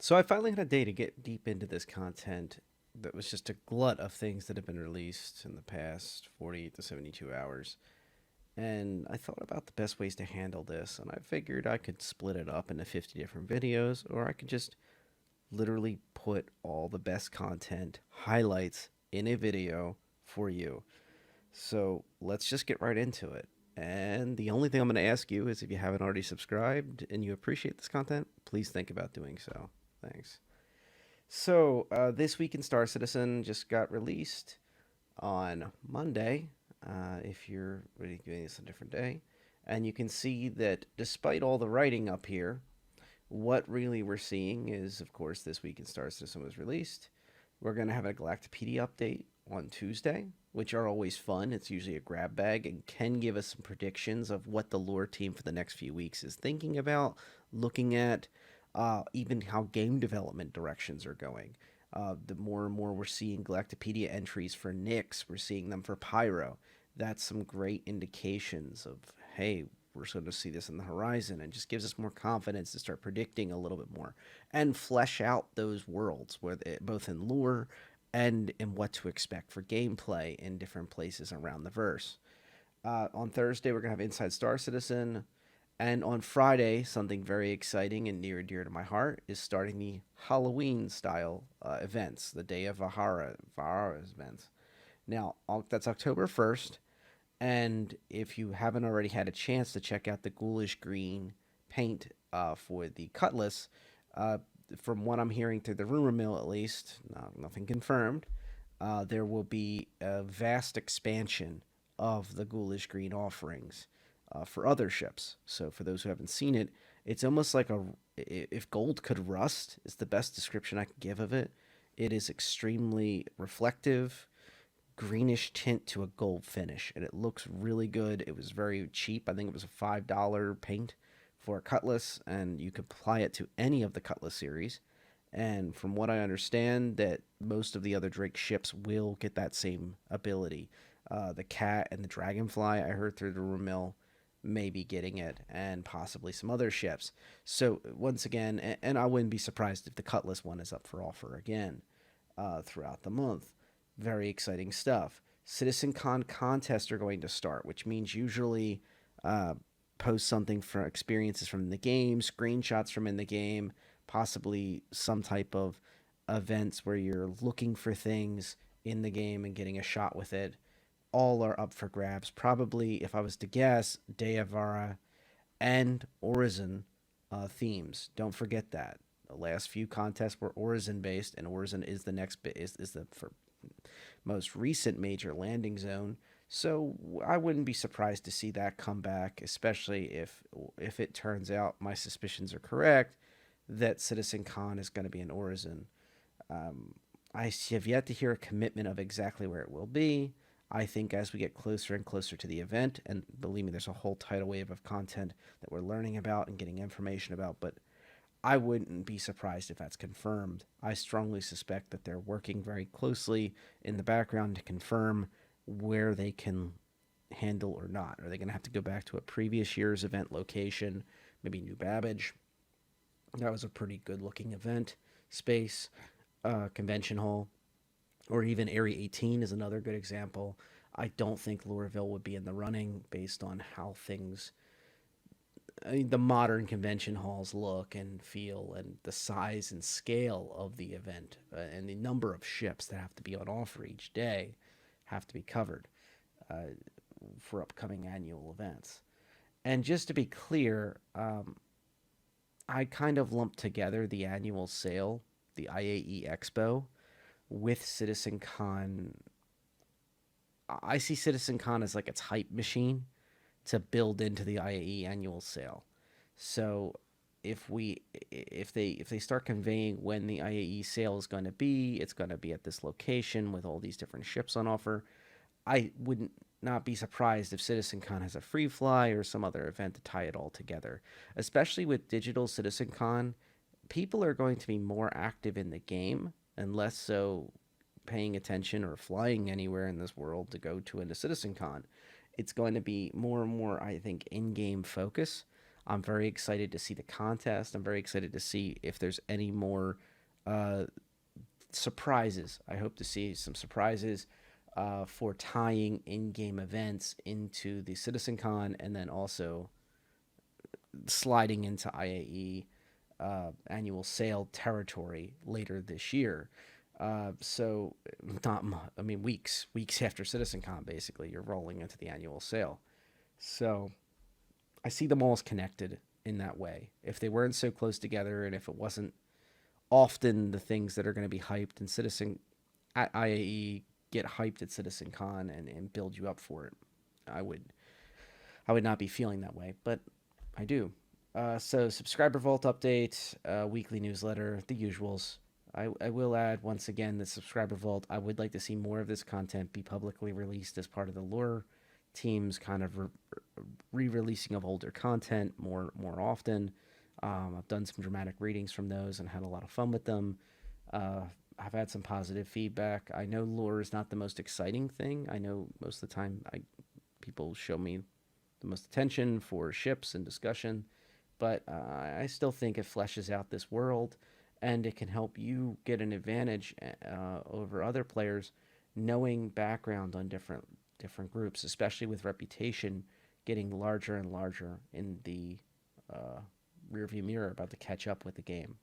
So I finally had a day to get deep into this content that was just a glut of things that have been released in the past 48 to 72 hours. And I thought about the best ways to handle this, and I figured I could split it up into 50 different videos, or I could just literally put all the best content, highlights in a video for you. So let's just get right into it. And the only thing I'm going to ask you is if you haven't already subscribed and you appreciate this content, please think about doing so. Thanks. So, this week in Star Citizen just got released on Monday. If you're really doing this a different day, and you can see that despite all the writing up here, what really we're seeing is, of course, this week in Star Citizen was released. We're going to have a Galactopedia update on Tuesday, which are always fun. It's usually a grab bag and can give us some predictions of what the lore team for the next few weeks is thinking about, looking at even how game development directions are going. The more and more we're seeing Galactopedia entries for Nyx, we're seeing them for Pyro. That's some great indications of, hey, we're going to see this in the horizon, and just gives us more confidence to start predicting a little bit more and flesh out those worlds, where both in lore and in what to expect for gameplay in different places around the verse. On Thursday, we're going to have Inside Star Citizen. And on Friday, something very exciting and near and dear to my heart is starting the Halloween style events, the Day of Vahara events. Now, that's October 1st. And if you haven't already had a chance to check out the ghoulish green paint for the Cutlass, uh, from what I'm hearing through the rumor mill at least, nothing confirmed, there will be a vast expansion of the ghoulish green offerings for other ships. So for those who haven't seen it, it's almost like a if gold could rust is the best description I can give of it. It is extremely reflective, greenish tint to a gold finish, and it looks really good. It was very cheap. I think it was a $5 paint for a Cutlass, and you could apply it to any of the Cutlass series. And from what I understand, that most of the other Drake ships will get that same ability. The Cat and the Dragonfly, I heard through the rumor mill, may be getting it, and possibly some other ships. So once again, and I wouldn't be surprised if the Cutlass one is up for offer again throughout the month. Very exciting stuff. CitizenCon contests are going to start, which means usually uh, post something for experiences from the game, screenshots from in the game, possibly some type of events where you're looking for things in the game and getting a shot with it. All are up for grabs. Probably, if I was to guess, Deavara and Orison themes. Don't forget that. The last few contests were Orison based, and Orison is the next is the for most recent major landing zone. So I wouldn't be surprised to see that come back, especially if it turns out my suspicions are correct that CitizenCon is going to be in Orison. I have yet to hear a commitment of exactly where it will be. I think as we get closer and closer to the event, and believe me, there's a whole tidal wave of content that we're learning about and getting information about, but I wouldn't be surprised if that's confirmed. I strongly suspect that they're working very closely in the background to confirm where they can handle or not. Are they going to have to go back to a previous year's event location, maybe New Babbage? That was a pretty good looking event space, convention hall, or even Area 18 is another good example. I don't think Lorville would be in the running based on how things, I mean, the modern convention halls look and feel, and the size and scale of the event, and the number of ships that have to be on offer each day have to be covered uh, for upcoming annual events. And just to be clear, I kind of lumped together the annual sale, the IAE Expo, with CitizenCon. I see CitizenCon as like its hype machine to build into the IAE annual sale. So if they start conveying when the IAE sale is going to be, it's going to be at this location with all these different ships on offer. I wouldn't not be surprised if CitizenCon has a free fly or some other event to tie it all together. Especially with digital CitizenCon, people are going to be more active in the game and less so paying attention or flying anywhere in this world to go to into CitizenCon. It's going to be more and more, I think, in-game focus. I'm very excited to see the contest. I'm very excited to see if there's any more uh, surprises. I hope to see some surprises for tying in-game events into the CitizenCon, and then also sliding into IAE annual sale territory later this year. So not, I mean, weeks after CitizenCon, basically, you're rolling into the annual sale. So I see them all as connected in that way. If they weren't so close together, and if it wasn't often the things that are going to be hyped in Citizen at IAE get hyped at CitizenCon and build you up for it, I would I would not be feeling that way, but I do. So subscriber vault update, weekly newsletter, the usuals. I will add once again the subscriber vault. I would like to see more of this content be publicly released as part of the lore team's kind of re-releasing of older content more often. I've done some dramatic readings from those and had a lot of fun with them. I've had some positive feedback. I know lore is not the most exciting thing. I know most of the time people show me the most attention for ships and discussion, but I still think it fleshes out this world, and it can help you get an advantage over other players, knowing background on different groups, especially with reputation getting larger and larger in the uh, rearview mirror, about to catch up with the game.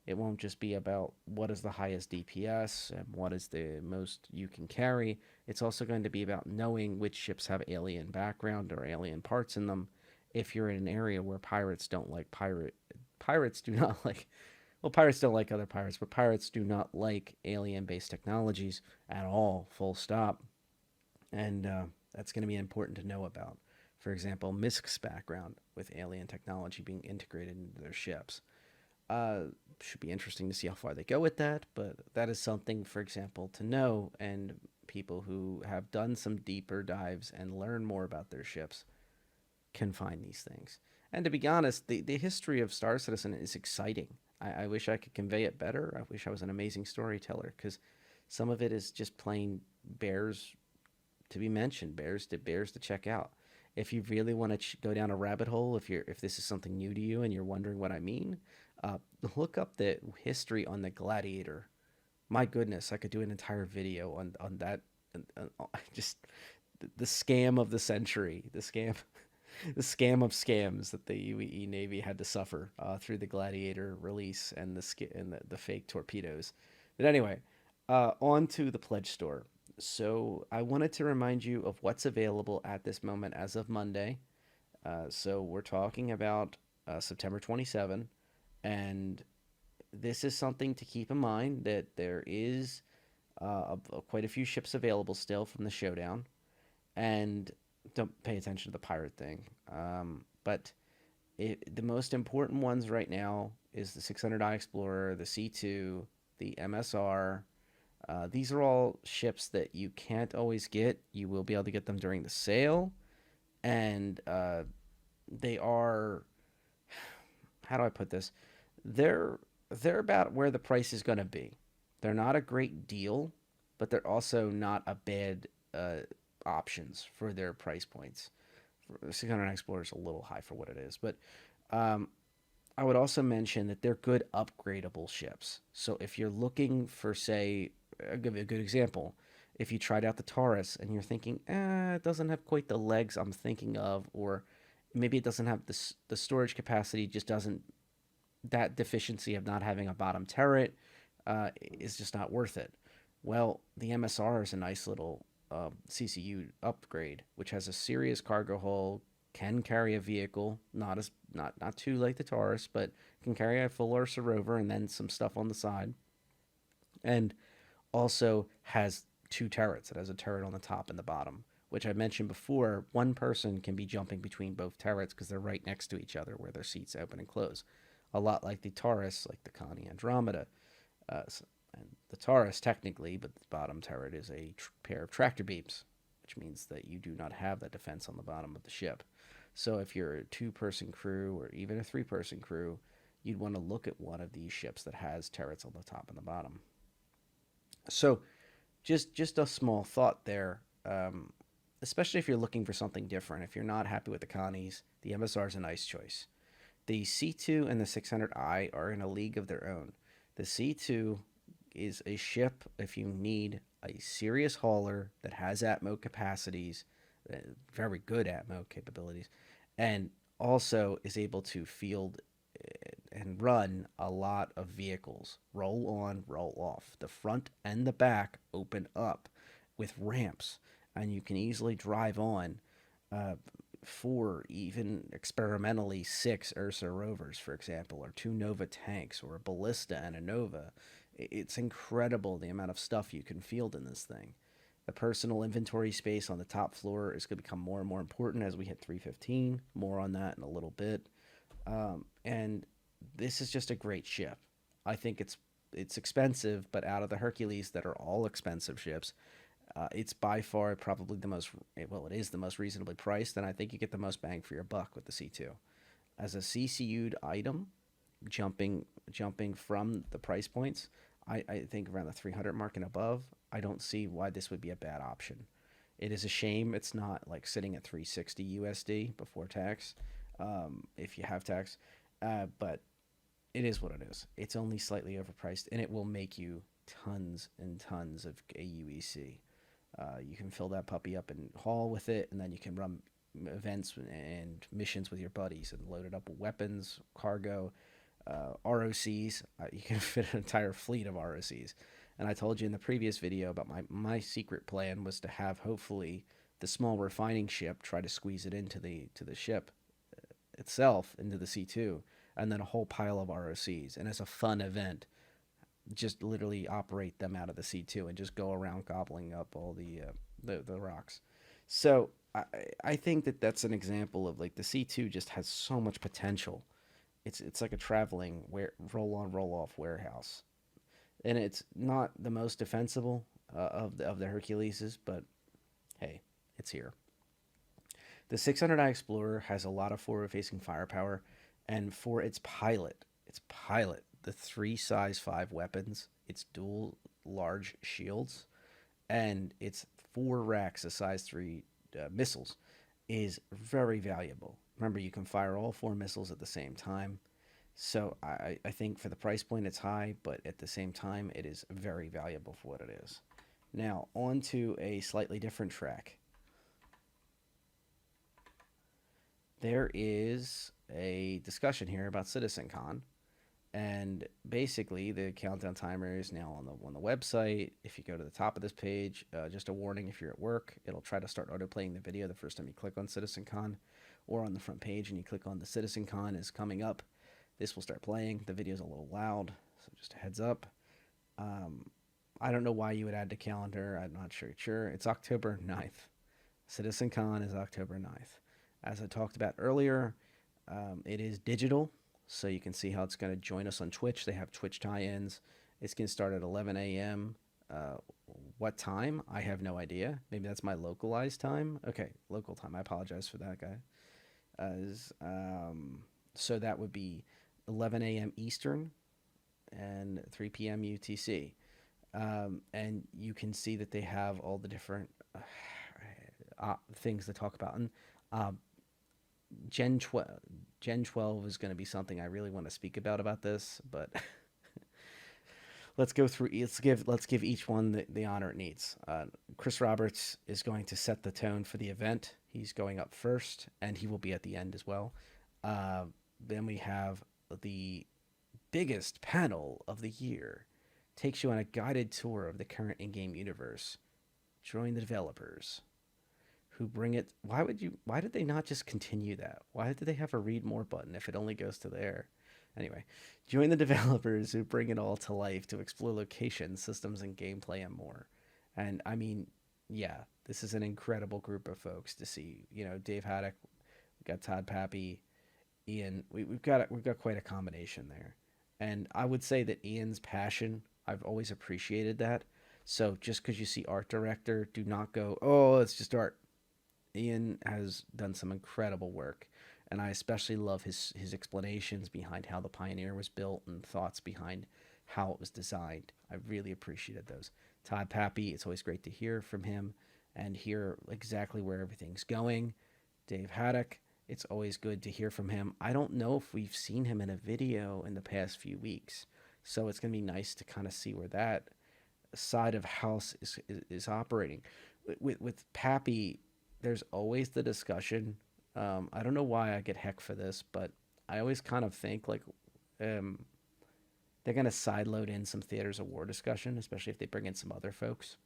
It won't just be about what is the highest DPS and what is the most you can carry. It's also going to be about knowing which ships have alien background or alien parts in them. If you're in an area where pirates don't like pirates do not like, well, pirates don't like other pirates, but pirates do not like alien-based technologies at all. Full stop. And that's going to be important to know about. For example, Misk's background with alien technology being integrated into their ships. Uh, should be interesting to see how far they go with that, but that is something, for example, to know. And people who have done some deeper dives and learn more about their ships can find these things. And to be honest, the history of Star Citizen is exciting. I wish I could convey it better. I wish I was an amazing storyteller, because some of it is just plain bears to be mentioned, bears to check out. If you really want to go down a rabbit hole, if this is something new to you and you're wondering what I mean, uh, look up the history on the Gladiator. My goodness, I could do an entire video on that. Just the scam of the century, the scam, the scam of scams that the UEE Navy had to suffer through the Gladiator release and the fake torpedoes. But anyway, on to the pledge store. So I wanted to remind you of what's available at this moment as of Monday. So we're talking about September 27, and this is something to keep in mind, that there is quite a few ships available still from the showdown, and don't pay attention to the pirate thing. But the most important ones right now is the 600i Explorer, the C2, the MSR. These are all ships that you can't always get. You will be able to get them during the sale, and they are, how do I put this? They're they're about where the price is going to be. They're not a great deal, but they're also not a bad options for their price points. 600 Explorer is a little high for what it is, but um, I would also mention that they're good upgradable ships. So if you're looking for, say, I'll give you a good example. If you tried out the Taurus and you're thinking, it doesn't have quite the legs I'm thinking of, or maybe it doesn't have the storage capacity, just doesn't, that deficiency of not having a bottom turret is just not worth it. Well, the MSR is a nice little CCU upgrade, which has a serious cargo hold, can carry a vehicle, not too like the Taurus, but can carry a full Orison rover and then some stuff on the side, and also has two turrets. It has a turret on the top and the bottom, which I mentioned before. One person can be jumping between both turrets because they're right next to each other where their seats open and close. A lot like the Taurus, like the Connie Andromeda. And the Taurus, technically, but the bottom turret is a pair of tractor beams, which means that you do not have that defense on the bottom of the ship. So if you're a two-person crew or even a three-person crew, you'd want to look at one of these ships that has turrets on the top and the bottom. So just a small thought there. especially if you're looking for something different. If you're not happy with the Connies, the MSR is a nice choice. The C2 and the 600i are in a league of their own. The C2 is a ship if you need a serious hauler that has Atmo capacities, very good Atmo capabilities, and also is able to field and run a lot of vehicles. Roll on, roll off. The front and the back open up with ramps, and you can easily drive on uh, 4, even experimentally 6 Ursa rovers, for example, or 2 Nova tanks, or a ballista and a Nova. It's incredible the amount of stuff you can field in this thing. The personal inventory space on the top floor is going to become more and more important as we hit 315. More on that in a little bit. And this is just a great ship. I think it's expensive, but out of the Hercules that are all expensive ships, it's by far probably the most, well, it is the most reasonably priced, and I think you get the most bang for your buck with the C2. As a CCU'd item, jumping from the price points, I think around the 300 mark and above, I don't see why this would be a bad option. It is a shame it's not like sitting at 360 USD before tax, if you have tax, but it is what it is. It's only slightly overpriced, and it will make you tons and tons of AUEC. You can fill that puppy up and haul with it, and then you can run events and missions with your buddies and load it up with weapons, cargo, ROCs. You can fit an entire fleet of ROCs. And I told you in the previous video about my secret plan was to have hopefully the small refining ship try to squeeze it into the ship itself, into the C2, and then a whole pile of ROCs. And as a fun event, just literally operate them out of the C2 and just go around gobbling up all the rocks. So I think that's an example of like the C2 just has so much potential. It's like a traveling roll on roll off warehouse, and it's not the most defensible of the Herculeses, but hey, it's here. The 600i Explorer has a lot of forward-facing firepower, and for its pilot, the 3 size 5 weapons, its dual large shields, and its 4 racks of size 3 missiles is very valuable. Remember, you can fire all 4 missiles at the same time. So I think for the price point, it's high, but at the same time, it is very valuable for what it is. Now, on to a slightly different track. There is a discussion here about CitizenCon, and basically the countdown timer is now on the website. If you go to the top of this page, just a warning: if you're at work, it'll try to start autoplaying the video the first time you click on CitizenCon, or on the front page and you click on the CitizenCon is coming up. This will start playing. The video's a little loud, so just a heads up. I don't know why you would add to calendar. I'm not sure. It's October 9th. CitizenCon is October 9th. As I talked about earlier, it is digital, so you can see how it's going to join us on Twitch. They have Twitch tie-ins. It's going to start at 11 a.m. What time? I have no idea. Maybe that's my localized time. Okay, local time. I apologize for that, guy. So that would be 11 a.m. Eastern and 3 p.m. UTC. And you can see that they have all the different things to talk about. And Gen 12 is going to be something I really want to speak about this, but let's go through. Let's give each one the honor it needs. Chris Roberts is going to set the tone for the event. He's going up first, and he will be at the end as well. Then we have the biggest panel of the year. Takes you on a guided tour of the current in-game universe. Join the developers who bring it. Why did they not just continue that? Why did they have a read more button if it only goes to there? Anyway, join the developers who bring it all to life to explore locations, systems, and gameplay and more. And I mean, yeah, this is an incredible group of folks to see. You know, Dave Haddock, we've got Todd Pappy, Ian. We've got quite a combination there. And I would say that Ian's passion, I've always appreciated that. So just because you see art director, do not go, oh, it's just art. Ian has done some incredible work, and I especially love his explanations behind how the Pioneer was built and thoughts behind how it was designed. I really appreciated those. Todd Pappy, it's always great to hear from him, and hear exactly where everything's going. Dave Haddock, it's always good to hear from him. I don't know if we've seen him in a video in the past few weeks, so it's going to be nice to kind of see where that side of house is operating. With Pappy, there's always the discussion. I don't know why I get heck for this, but I always kind of think like um, they're going to sideload in some theaters of war discussion, especially if they bring in some other folks.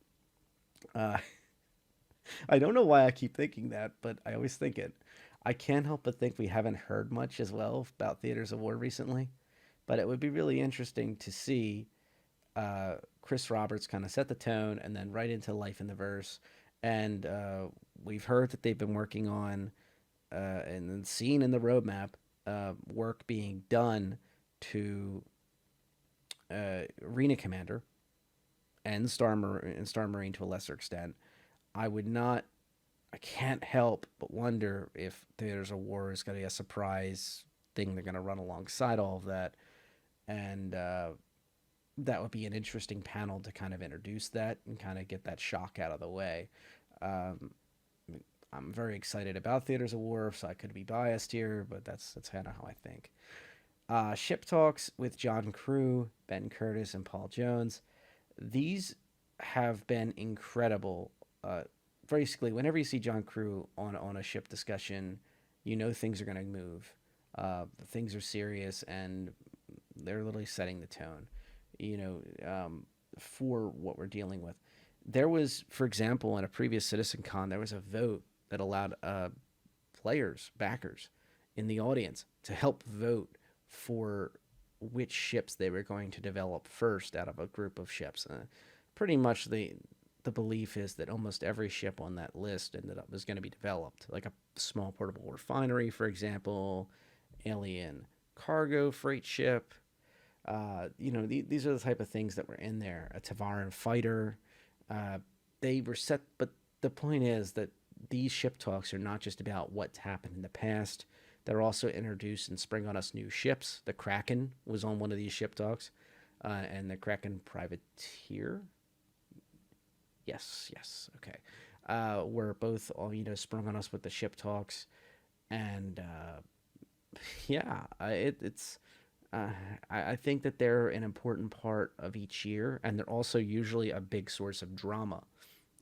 Uh, I don't know why I keep thinking that, but I always think it. I can't help but think we haven't heard much as well about theaters of war recently, but it would be really interesting to see Chris Roberts kind of set the tone and then right into Life in the Verse. And we've heard that they've been working on and then seen in the roadmap work being done to Arena Commander and Star Marine to a lesser extent. I would not. I can't help but wonder if Theaters of War is going to be a surprise thing they're going to run alongside all of that, and that would be an interesting panel to kind of introduce that and kind of get that shock out of the way. Um, I'm very excited about Theaters of War, so I could be biased here, but that's kind of how I think. Ship talks with John Crew, Ben Curtis, and Paul Jones. These have been incredible. Basically, whenever you see John Crew on a ship discussion, you know things are going to move. Things are serious, and they're literally setting the tone. You know, for what we're dealing with. There was, for example, in a previous CitizenCon, there was a vote that allowed players, backers in the audience to help vote for which ships they were going to develop first out of a group of ships. Pretty much the belief is that almost every ship on that list ended up was going to be developed, like a small portable refinery, for example, alien cargo freight ship. These are the type of things that were in there. A Tavaran fighter. Uh, they were set, but the point is that these ship talks are not just about what's happened in the past. They're also introduced and spring on us new ships. The Kraken was on one of these ship talks, and the Kraken Privateer. Yes, okay. Were both all sprung on us with the ship talks, and yeah, it's. Uh, I think that they're an important part of each year, and they're also usually a big source of drama.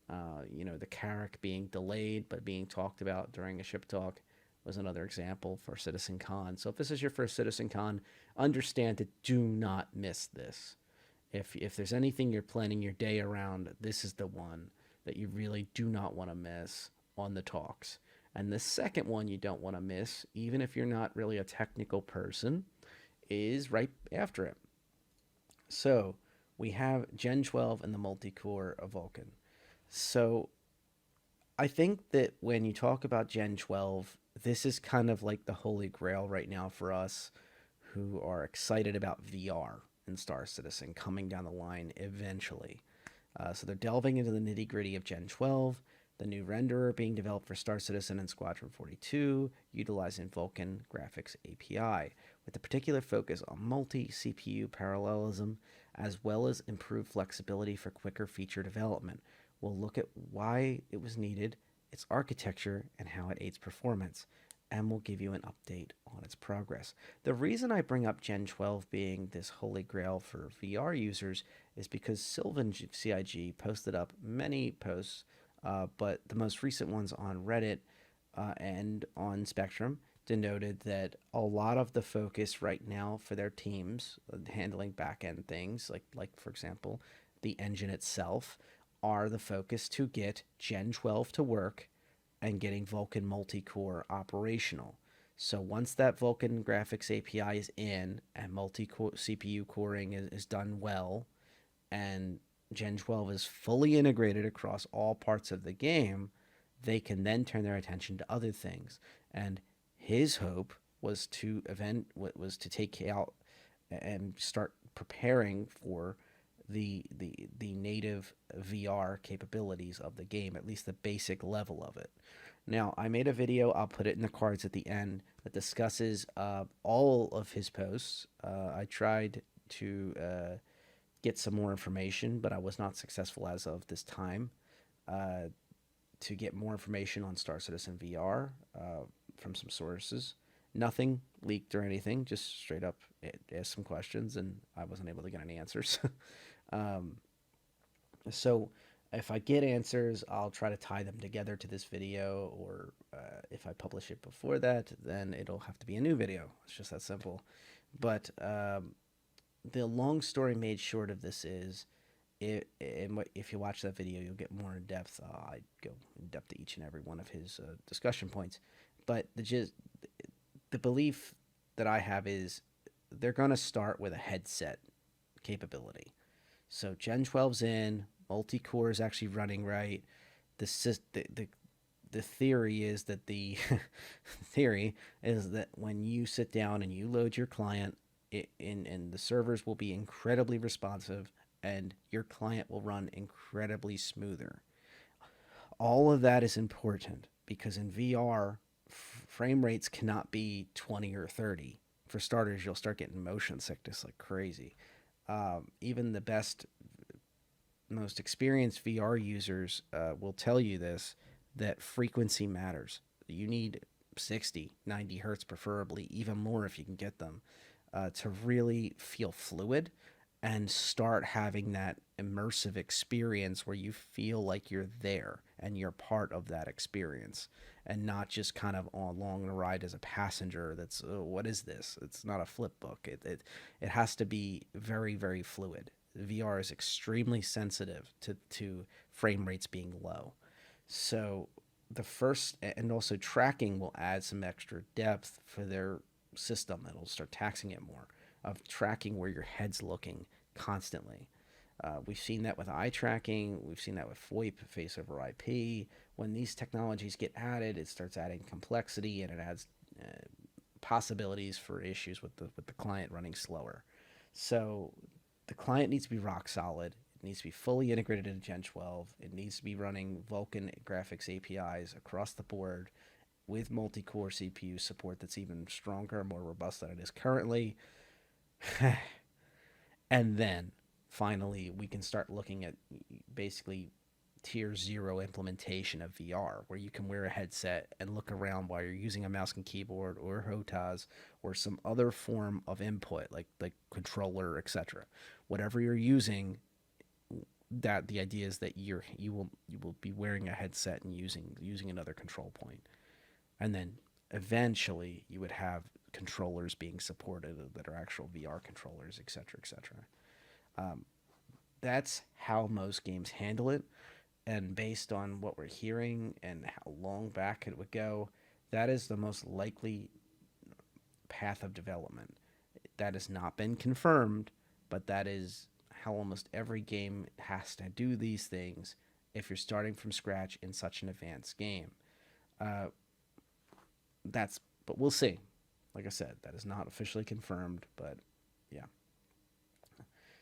The Carrack being delayed but being talked about during a ship talk was another example for CitizenCon. So if this is your first CitizenCon, understand that do not miss this. If there's anything you're planning your day around, this is the one that you really do not want to miss on the talks. And the second one you don't want to miss, even if you're not really a technical person, is right after it. So we have Gen 12 and the multi-core of Vulcan. So I think that when you talk about Gen 12, this is kind of like the holy grail right now for us who are excited about VR and Star Citizen coming down the line eventually. So they're delving into the nitty gritty of Gen 12, the new renderer being developed for Star Citizen and Squadron 42, utilizing Vulkan Graphics API, with a particular focus on multi-CPU parallelism, as well as improved flexibility for quicker feature development. We'll look at why it was needed, its architecture, and how it aids performance, and we'll give you an update on its progress. The reason I bring up Gen 12 being this holy grail for VR users is because Sylvan CIG posted up many posts, but the most recent ones on Reddit and on Spectrum denoted that a lot of the focus right now for their teams handling back-end things, like for example, the engine itself, are the focus to get Gen 12 to work and getting Vulkan multi-core operational. So once that Vulkan graphics API is in and multi-core CPU coring is done well, and Gen 12 is fully integrated across all parts of the game, they can then turn their attention to other things. And his hope was to take out and start preparing for the native VR capabilities of the game, at least the basic level of it. Now, I made a video, I'll put it in the cards at the end, that discusses all of his posts. I tried to get some more information, but I was not successful as of this time. to get more information on Star Citizen VR from some sources. Nothing leaked or anything, just straight up asked some questions, and I wasn't able to get any answers. um, so if I get answers, I'll try to tie them together to this video, or if I publish it before that, then it'll have to be a new video. It's just that simple. But the long story made short of this is, if you watch that video, you'll get more in depth. I go in depth to each and every one of his discussion points. But the belief that I have is they're going to start with a headset capability. So Gen 12's in, multi-core is actually running right. The theory is that theory is that when you sit down and you load your client, and the servers will be incredibly responsive, and your client will run incredibly smoother. All of that is important because in VR, frame rates cannot be 20 or 30. For starters, you'll start getting motion sickness like crazy. Even the best, most experienced VR users will tell you this, that frequency matters. You need 60, 90 hertz preferably, even more if you can get them, to really feel fluid and start having that immersive experience where you feel like you're there and you're part of that experience, and not just kind of along the ride as a passenger that's, oh, what is this? It's not a flip book. It has to be very, very fluid. VR is extremely sensitive to frame rates being low. So the first, and also tracking will add some extra depth for their system. It'll start taxing it more, of tracking where your head's looking constantly. We've seen that with eye tracking. We've seen that with VoIP, face over IP. When these technologies get added, it starts adding complexity, and it adds possibilities for issues with the client running slower. So the client needs to be rock solid. It needs to be fully integrated into Gen 12. It needs to be running Vulkan graphics APIs across the board with multi-core CPU support that's even stronger and more robust than it is currently. And then finally, we can start looking at basically tier 0 implementation of VR, where you can wear a headset and look around while you're using a mouse and keyboard or HOTAS or some other form of input, like controller, etc. Whatever you're using, that the idea is that you will be wearing a headset and using another control point. And then eventually you would have controllers being supported that are actual VR controllers, etc., etc. That's how most games handle it. And based on what we're hearing and how long back it would go, that is the most likely path of development. That has not been confirmed, but that is how almost every game has to do these things if you're starting from scratch in such an advanced game. But we'll see. Like I said, that is not officially confirmed, but yeah.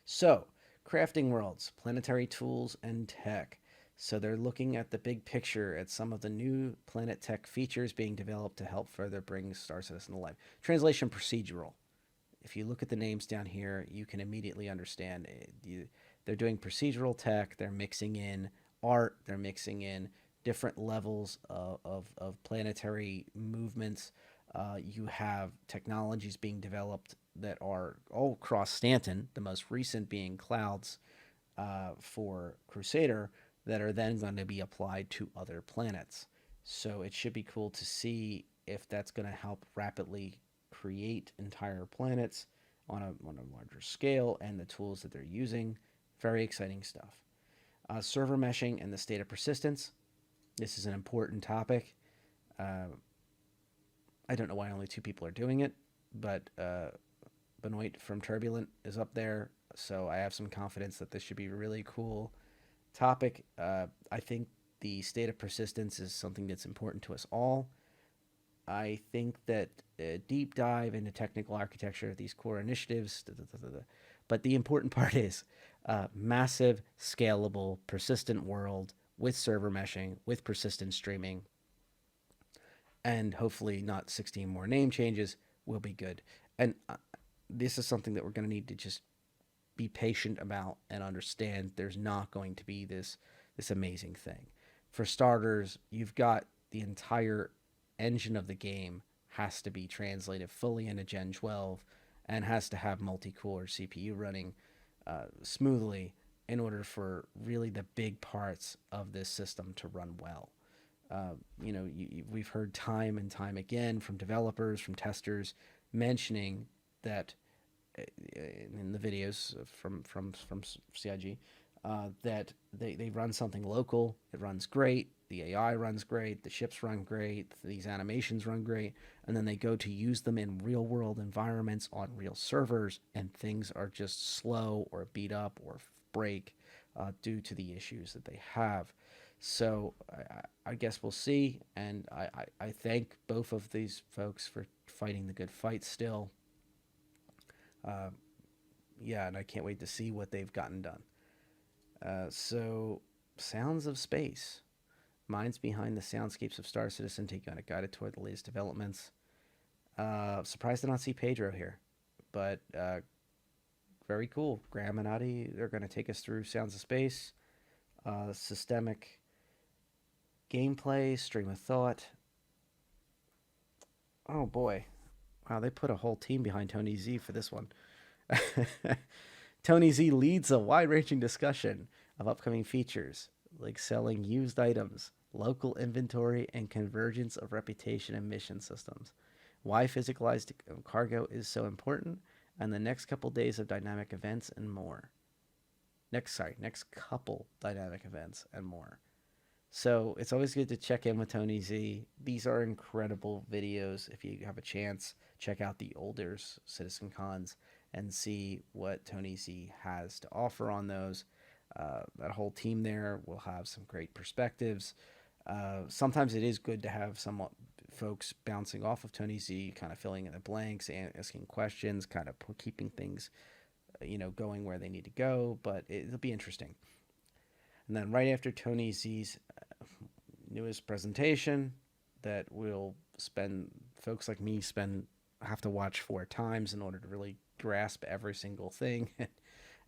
So, crafting worlds, planetary tools, and tech. So they're looking at the big picture at some of the new planet tech features being developed to help further bring Star Citizen to life. Translation procedural. If you look at the names down here, you can immediately understand they're doing procedural tech. They're mixing in art. They're mixing in different levels of planetary movements. You have technologies being developed that are all across Stanton, the most recent being clouds for Crusader, that are then going to be applied to other planets. So it should be cool to see if that's going to help rapidly create entire planets on a larger scale, and the tools that they're using. Very exciting stuff. Server meshing and the state of persistence. This is an important topic. I don't know why only 2 people are doing it, but Benoit from Turbulent is up there, so I have some confidence that this should be a really cool topic. I think the state of persistence is something that's important to us all. I think that a deep dive into technical architecture of these core initiatives, but the important part is massive, scalable, persistent world with server meshing, with persistent streaming, and hopefully not 16 more name changes will be good. And this is something that we're going to need to just be patient about and understand. There's not going to be this amazing thing. For starters, you've got the entire engine of the game has to be translated fully into Gen 12 and has to have multi-core CPU running smoothly in order for really the big parts of this system to run well. We've heard time and time again from developers, from testers, mentioning that in the videos from CIG that they run something local. It runs great. The AI runs great. The ships run great. These animations run great. And then they go to use them in real world environments on real servers, and things are just slow or beat up or break due to the issues that they have. So I guess we'll see. And I thank both of these folks for fighting the good fight still. Uh, yeah, and I can't wait to see what they've gotten done. So, Sounds of Space. Minds behind the soundscapes of Star Citizen take you on a guided tour of the latest developments. Surprised to not see Pedro here, but very cool. Graham and Adi, they're going to take us through Sounds of Space, systemic gameplay, stream of thought. Oh boy. Wow, they put a whole team behind Tony Z for this one. Tony Z leads a wide-ranging discussion of upcoming features, like selling used items, local inventory, and convergence of reputation and mission systems. Why physicalized cargo is so important, and the next couple days of dynamic events and more. Next couple dynamic events and more. So it's always good to check in with Tony Z. These are incredible videos. If you have a chance, check out the older CitizenCons and see what Tony Z has to offer on those. That whole team there will have some great perspectives. Sometimes it is good to have some folks bouncing off of Tony Z, kind of filling in the blanks, and asking questions, kind of keeping things, going where they need to go. But it'll be interesting. And then right after Tony Z's newest presentation, that folks like me have to watch 4 times in order to really grasp every single thing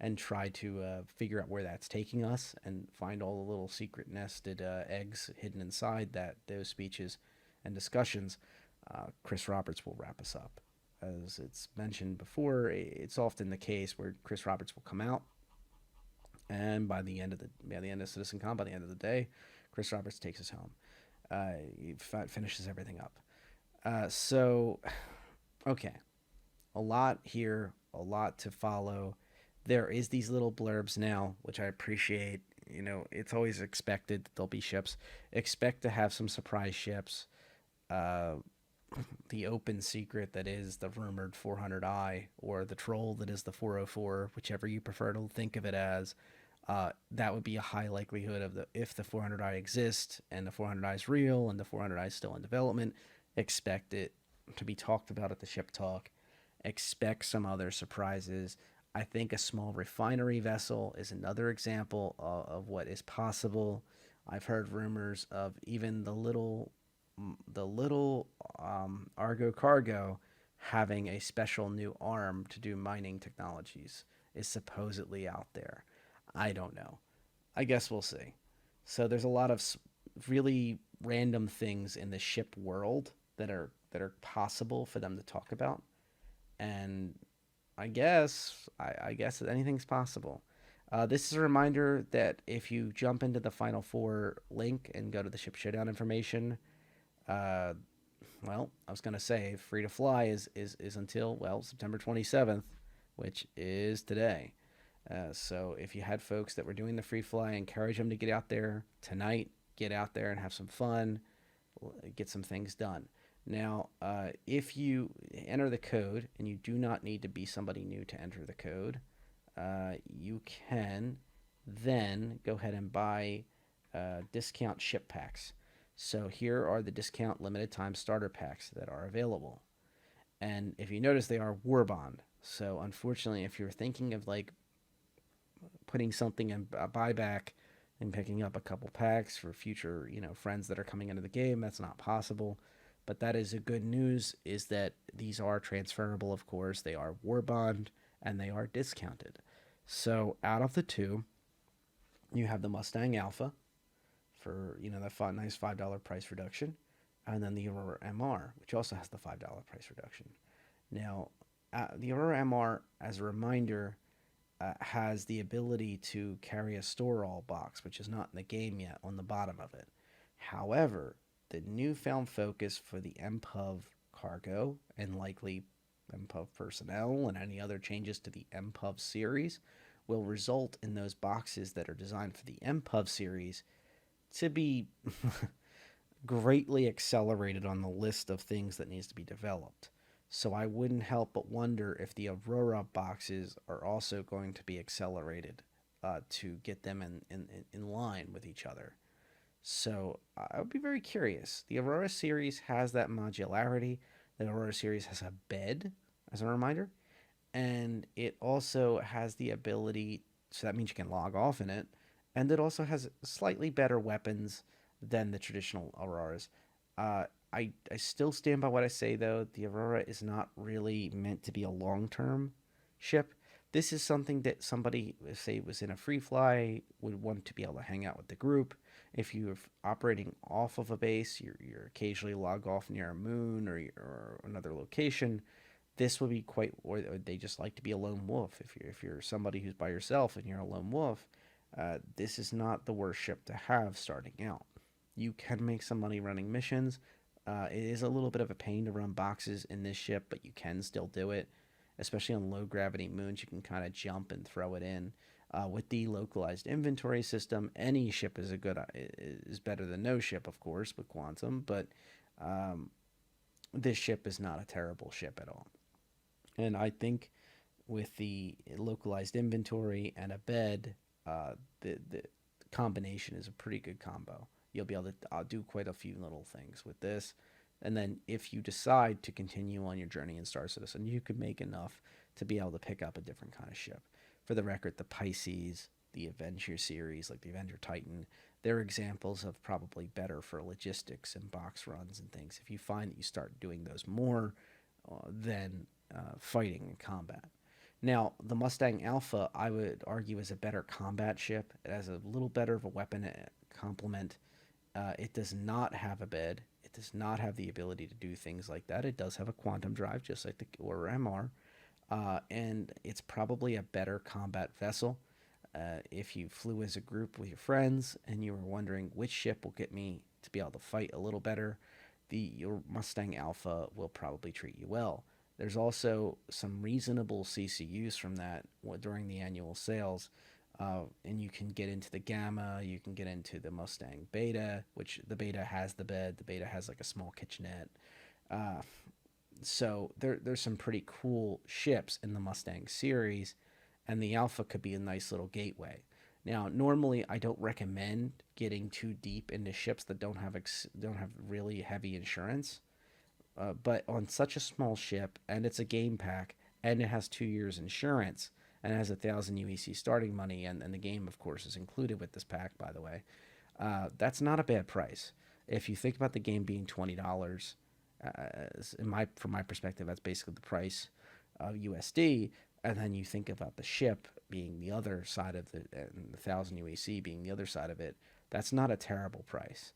and try to figure out where that's taking us and find all the little secret nested eggs hidden inside those speeches and discussions. Chris Roberts will wrap us up. As it's mentioned before, it's often the case where Chris Roberts will come out, and by the end of CitizenCon, by the end of the day, Chris Roberts takes us home. He finishes everything up. Okay, a lot here, a lot to follow. There is these little blurbs now, which I appreciate. It's always expected that there'll be ships. Expect to have some surprise ships. The open secret that is the rumored 400i, or the troll that is the 404, whichever you prefer to think of it as. That would be a high likelihood if the 400i exists and the 400i is real and the 400i is still in development. Expect it to be talked about at the ship talk. Expect some other surprises. I think a small refinery vessel is another example of what is possible. I've heard rumors of even the little Argo Cargo having a special new arm to do mining technologies is supposedly out there. I don't know. I guess we'll see. So there's a lot of really random things in the ship world that are possible for them to talk about, and I guess that anything's possible. This is a reminder that if you jump into the Final Four link and go to the Ship Showdown information, I was gonna say free to fly is until September 27th, which is today. So if you had folks that were doing the free fly, encourage them to get out there tonight. Get out there and have some fun. Get some things done. Now, if you enter the code, and you do not need to be somebody new to enter the code, you can then go ahead and buy discount ship packs. So here are the discount limited time starter packs that are available. And if you notice, they are war bond. So unfortunately, if you're thinking of putting something in a buyback and picking up a couple packs for future, friends that are coming into the game, that's not possible. But that is a good news, is that these are transferable, of course. They are war bond, and they are discounted. So out of the two, you have the Mustang Alpha for that nice $5 price reduction, and then the Aurora MR, which also has the $5 price reduction. Now, the Aurora MR, as a reminder, has the ability to carry a store all box, which is not in the game yet, on the bottom of it. However, the newfound focus for the MPUV cargo and likely MPUV personnel and any other changes to the MPUV series will result in those boxes that are designed for the MPUV series to be greatly accelerated on the list of things that needs to be developed. So I wouldn't help but wonder if the Aurora boxes are also going to be accelerated to get them in line with each other. So I would be very curious. The Aurora series has that modularity. The Aurora series has a bed, as a reminder, and it also has the ability, so that means you can log off in it, and it also has slightly better weapons than the traditional Auroras. Uh, I still stand by what I say, though. The Aurora is not really meant to be a long term ship. This is something that somebody, say, was in a free fly, would want to be able to hang out with the group. If you're operating off of a base, you're occasionally log off near a moon or another location. This would be quite, or they just like to be a lone wolf. If you're somebody who's by yourself and you're a lone wolf, this is not the worst ship to have starting out. You can make some money running missions. It is a little bit of a pain to run boxes in this ship, but you can still do it, especially on low gravity moons. You can kind of jump and throw it in. With the localized inventory system, any ship is better than no ship, of course, with Quantum. But this ship is not a terrible ship at all. And I think with the localized inventory and a bed, the combination is a pretty good combo. You'll be able to do quite a few little things with this. And then if you decide to continue on your journey in Star Citizen, you could make enough to be able to pick up a different kind of ship. For the record, the Pisces, the Avenger series, like the Avenger Titan, they're examples of probably better for logistics and box runs and things. If you find that you start doing those more than fighting and combat. Now, the Mustang Alpha, I would argue, is a better combat ship. It has a little better of a weapon complement. It does not have a bed. It does not have the ability to do things like that. It does have a quantum drive, just like the Aurora MR. And it's probably a better combat vessel. If you flew as a group with your friends and you were wondering which ship will get me to be able to fight a little better, your Mustang Alpha will probably treat you well. There's also some reasonable CCUs from that during the annual sales. And you can get into the Gamma, you can get into the Mustang Beta, which the Beta has the bed, the Beta has like a small kitchenette. So there's some pretty cool ships in the Mustang series, and the Alpha could be a nice little gateway. Now, normally I don't recommend getting too deep into ships that don't have really heavy insurance. But on such a small ship, and it's a game pack, and it has 2 years insurance, and it has 1,000 UEC starting money, and the game, of course, is included with this pack, by the way. That's not a bad price. If you think about the game being $20, from my perspective, that's basically the price of USD, and then you think about the ship being the other side of and the 1,000 UEC being the other side of it. That's not a terrible price.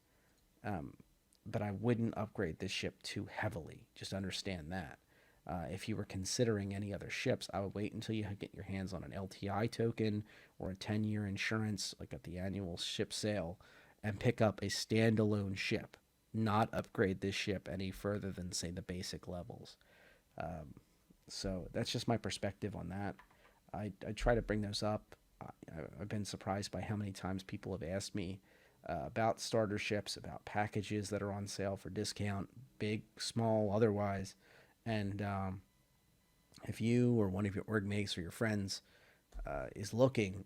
But I wouldn't upgrade this ship too heavily. Just understand that. If you were considering any other ships, I would wait until you get your hands on an LTI token or a 10-year insurance, like at the annual ship sale, and pick up a standalone ship. Not upgrade this ship any further than, say, the basic levels. So that's just my perspective on that. I try to bring those up. I've been surprised by how many times people have asked me about starter ships, about packages that are on sale for discount, big, small, otherwise. And if you or one of your org mates or your friends is looking,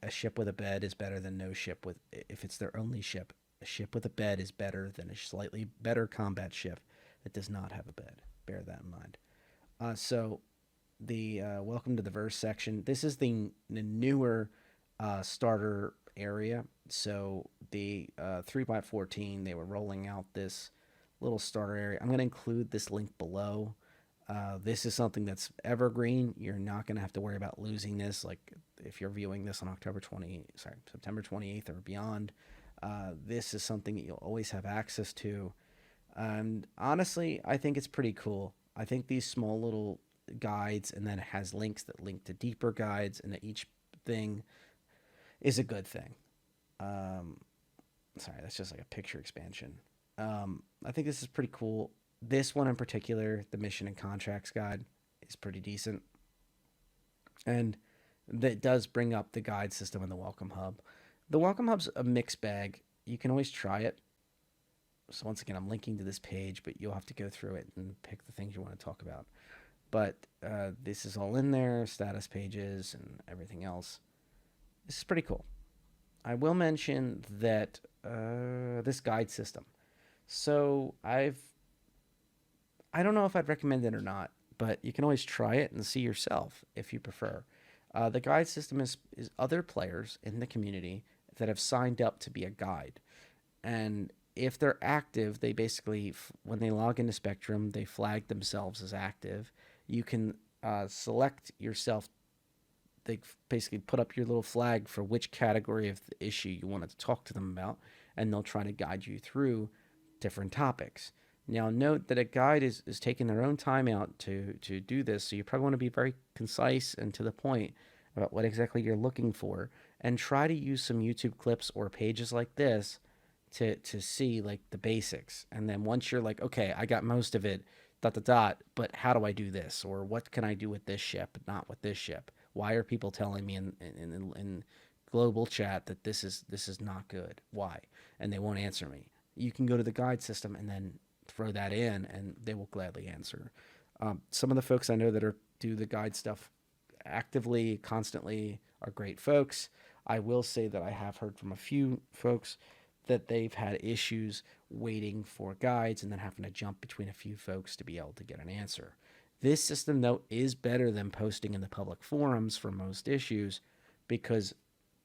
a ship with a bed is better than no ship with. If it's their only ship, a ship with a bed is better than a slightly better combat ship that does not have a bed. Bear that in mind. So the welcome to the verse section. This is the newer starter area. So the 3x14, they were rolling out this little starter area. I'm going to include this link below. This is something that's evergreen. You're not going to have to worry about losing this. Like if you're viewing this on September 28th or beyond, This is something that you'll always have access to. And honestly, I think it's pretty cool. I think these small little guides, and then it has links that link to deeper guides, and each thing is a good thing. Um, Sorry, that's just like a picture expansion. I think this is pretty cool. This one in particular, the mission and contracts guide, is pretty decent. And that does bring up the guide system in the Welcome Hub. The Welcome Hub's a mixed bag. You can always try it. So once again, I'm linking to this page, but you'll have to go through it and pick the things you want to talk about. But this is all in there, status pages and everything else. This is pretty cool. I will mention that this guide system. So I don't know if I'd recommend it or not, but you can always try it and see yourself if you prefer. The guide system is other players in the community that have signed up to be a guide. And if they're active, they basically, when they log into Spectrum, they flag themselves as active. You can select yourself. They basically put up your little flag for which category of the issue you wanted to talk to them about, and they'll try to guide you through different topics. Now, note that a guide is taking their own time out to do this, so you probably want to be very concise and to the point about what exactly you're looking for, and try to use some YouTube clips or pages like this to see like the basics. And then once you're like, okay, I got most of it, dot dot dot, but how do I do this, or what can I do with this ship, not with this ship? Why are people telling me in global chat that this is not good? Why? And they won't answer me. You can go to the guide system and then throw that in, and they will gladly answer. Some of the folks I know that do the guide stuff actively, constantly, are great folks. I will say that I have heard from a few folks that they've had issues waiting for guides and then having to jump between a few folks to be able to get an answer. This system, though, is better than posting in the public forums for most issues, because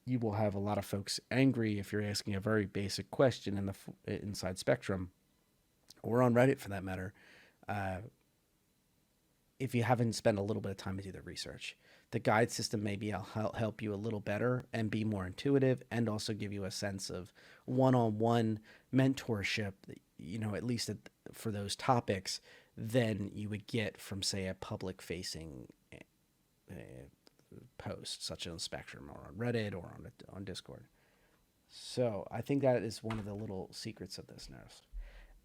you will have a lot of folks angry if you're asking a very basic question inside Spectrum, or on Reddit for that matter, if you haven't spent a little bit of time to do the research. The guide system maybe help you a little better and be more intuitive, and also give you a sense of one-on-one mentorship, at least for those topics, than you would get from, say, a public-facing post, such as Spectrum or on Reddit or on Discord. So I think that is one of the little secrets of this nest.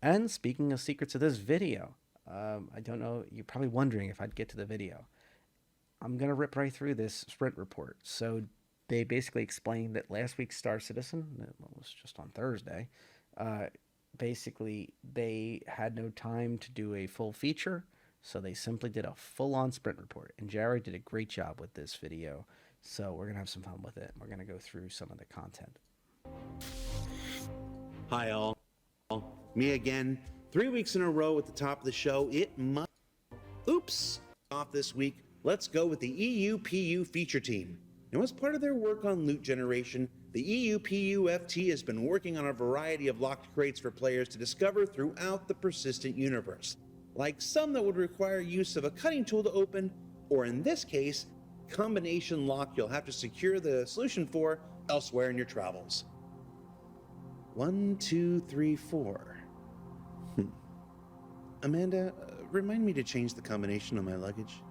And speaking of secrets of this video, I don't know, you're probably wondering if I'd get to the video. I'm going to rip right through this sprint report. So they basically explained that last week's Star Citizen, that was just on Thursday, basically they had no time to do a full feature, so they simply did a full-on sprint report. And Jared did a great job with this video, so we're going to have some fun with it. We're going to go through some of the content. Hi, all. Me again. 3 weeks in a row at the top of the show. Oops. Off this week. Let's go with the EUPU feature team. Now, as part of their work on loot generation, the EUPU FT has been working on a variety of locked crates for players to discover throughout the persistent universe. Like some that would require use of a cutting tool to open, or in this case, combination lock you'll have to secure the solution for elsewhere in your travels. 1, 2, 3, 4. Amanda, remind me to change the combination on my luggage.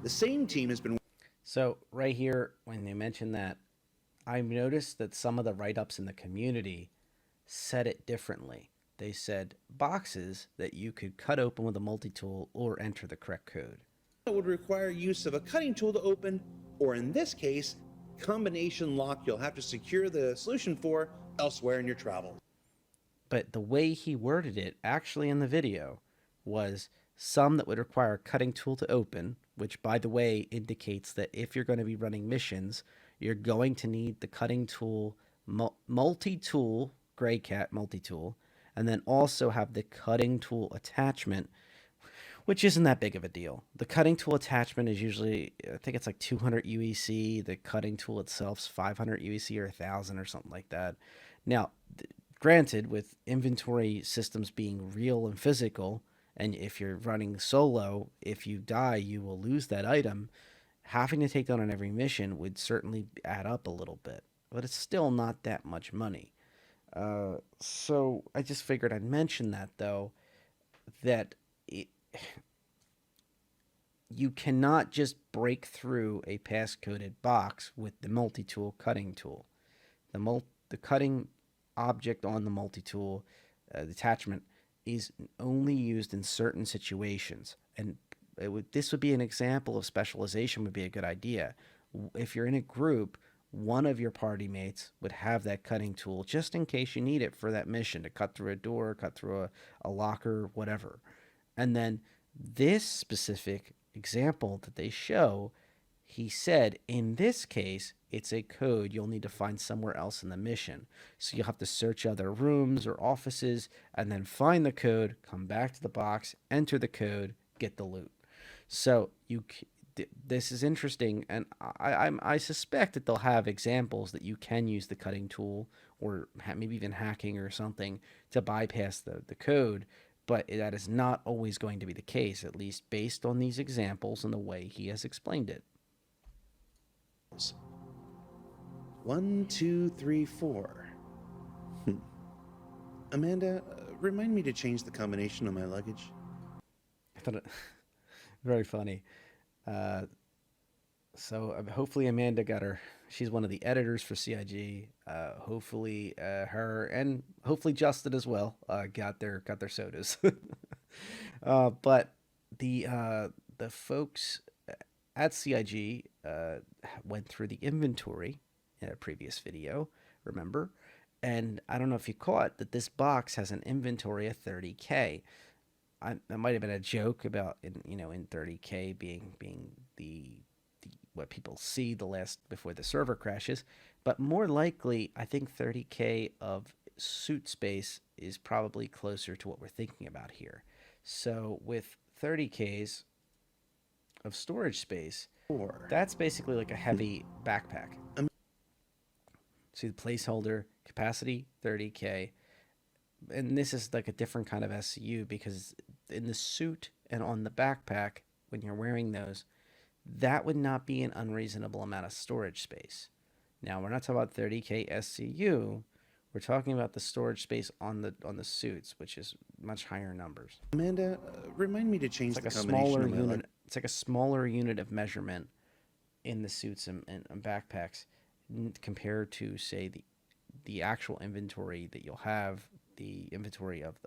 The same team has been... So right here, when they mention that, I've noticed that some of the write-ups in the community said it differently. They said boxes that you could cut open with a multi-tool or enter the correct code. That would require use of a cutting tool to open, or in this case, combination lock you'll have to secure the solution for elsewhere in your travels. But the way he worded it actually in the video was some that would require a cutting tool to open, which, by the way, indicates that if you're going to be running missions, you're going to need the cutting tool, multi-tool, gray cat multi-tool, and then also have the cutting tool attachment, which isn't that big of a deal. The cutting tool attachment is usually, I think it's like 200 UEC. The cutting tool itself's 500 UEC or 1,000 or something like that. Now, granted, with inventory systems being real and physical, and if you're running solo, if you die, you will lose that item. Having to take down on every mission would certainly add up a little bit. but it's still not that much money. So I just figured I'd mention that, though, that it, you cannot just break through a passcoded box with the multi-tool cutting tool. The cutting object on the multi-tool attachment is only used in certain situations, and this would be an example of specialization would be a good idea. If you're in a group, one of your party mates would have that cutting tool just in case you need it for that mission to cut through a door, cut through a locker, whatever. And then this specific example that they show, he said, in this case, it's a code you'll need to find somewhere else in the mission. So you'll have to search other rooms or offices and then find the code, come back to the box, enter the code, get the loot. So this is interesting, and I suspect that they'll have examples that you can use the cutting tool or maybe even hacking or something to bypass the code, but that is not always going to be the case, at least based on these examples and the way he has explained it. 1, 2, 3, 4. Amanda, remind me to change the combination on my luggage. I thought it very funny. So hopefully Amanda got her. She's one of the editors for CIG. Hopefully her and hopefully Justin as well got their sodas. But the folks at CIG went through the inventory in a previous video, remember? And I don't know if you caught that this box has an inventory of 30K. That might have been a joke about in 30K being the what people see the last before the server crashes, but more likely I think 30K of suit space is probably closer to what we're thinking about here. So with 30Ks of storage space, that's basically like a heavy backpack. See the placeholder capacity 30K, and this is like a different kind of SCU because in the suit and on the backpack when you're wearing those, that would not be an unreasonable amount of storage space. Now we're not talking about 30K SCU. We're talking about the storage space on the suits, which is much higher numbers. Amanda, remind me to change It's like the a combination smaller on my unit. luggage. It's like a smaller unit of measurement in the suits and backpacks compared to say the actual inventory that you'll have. The inventory of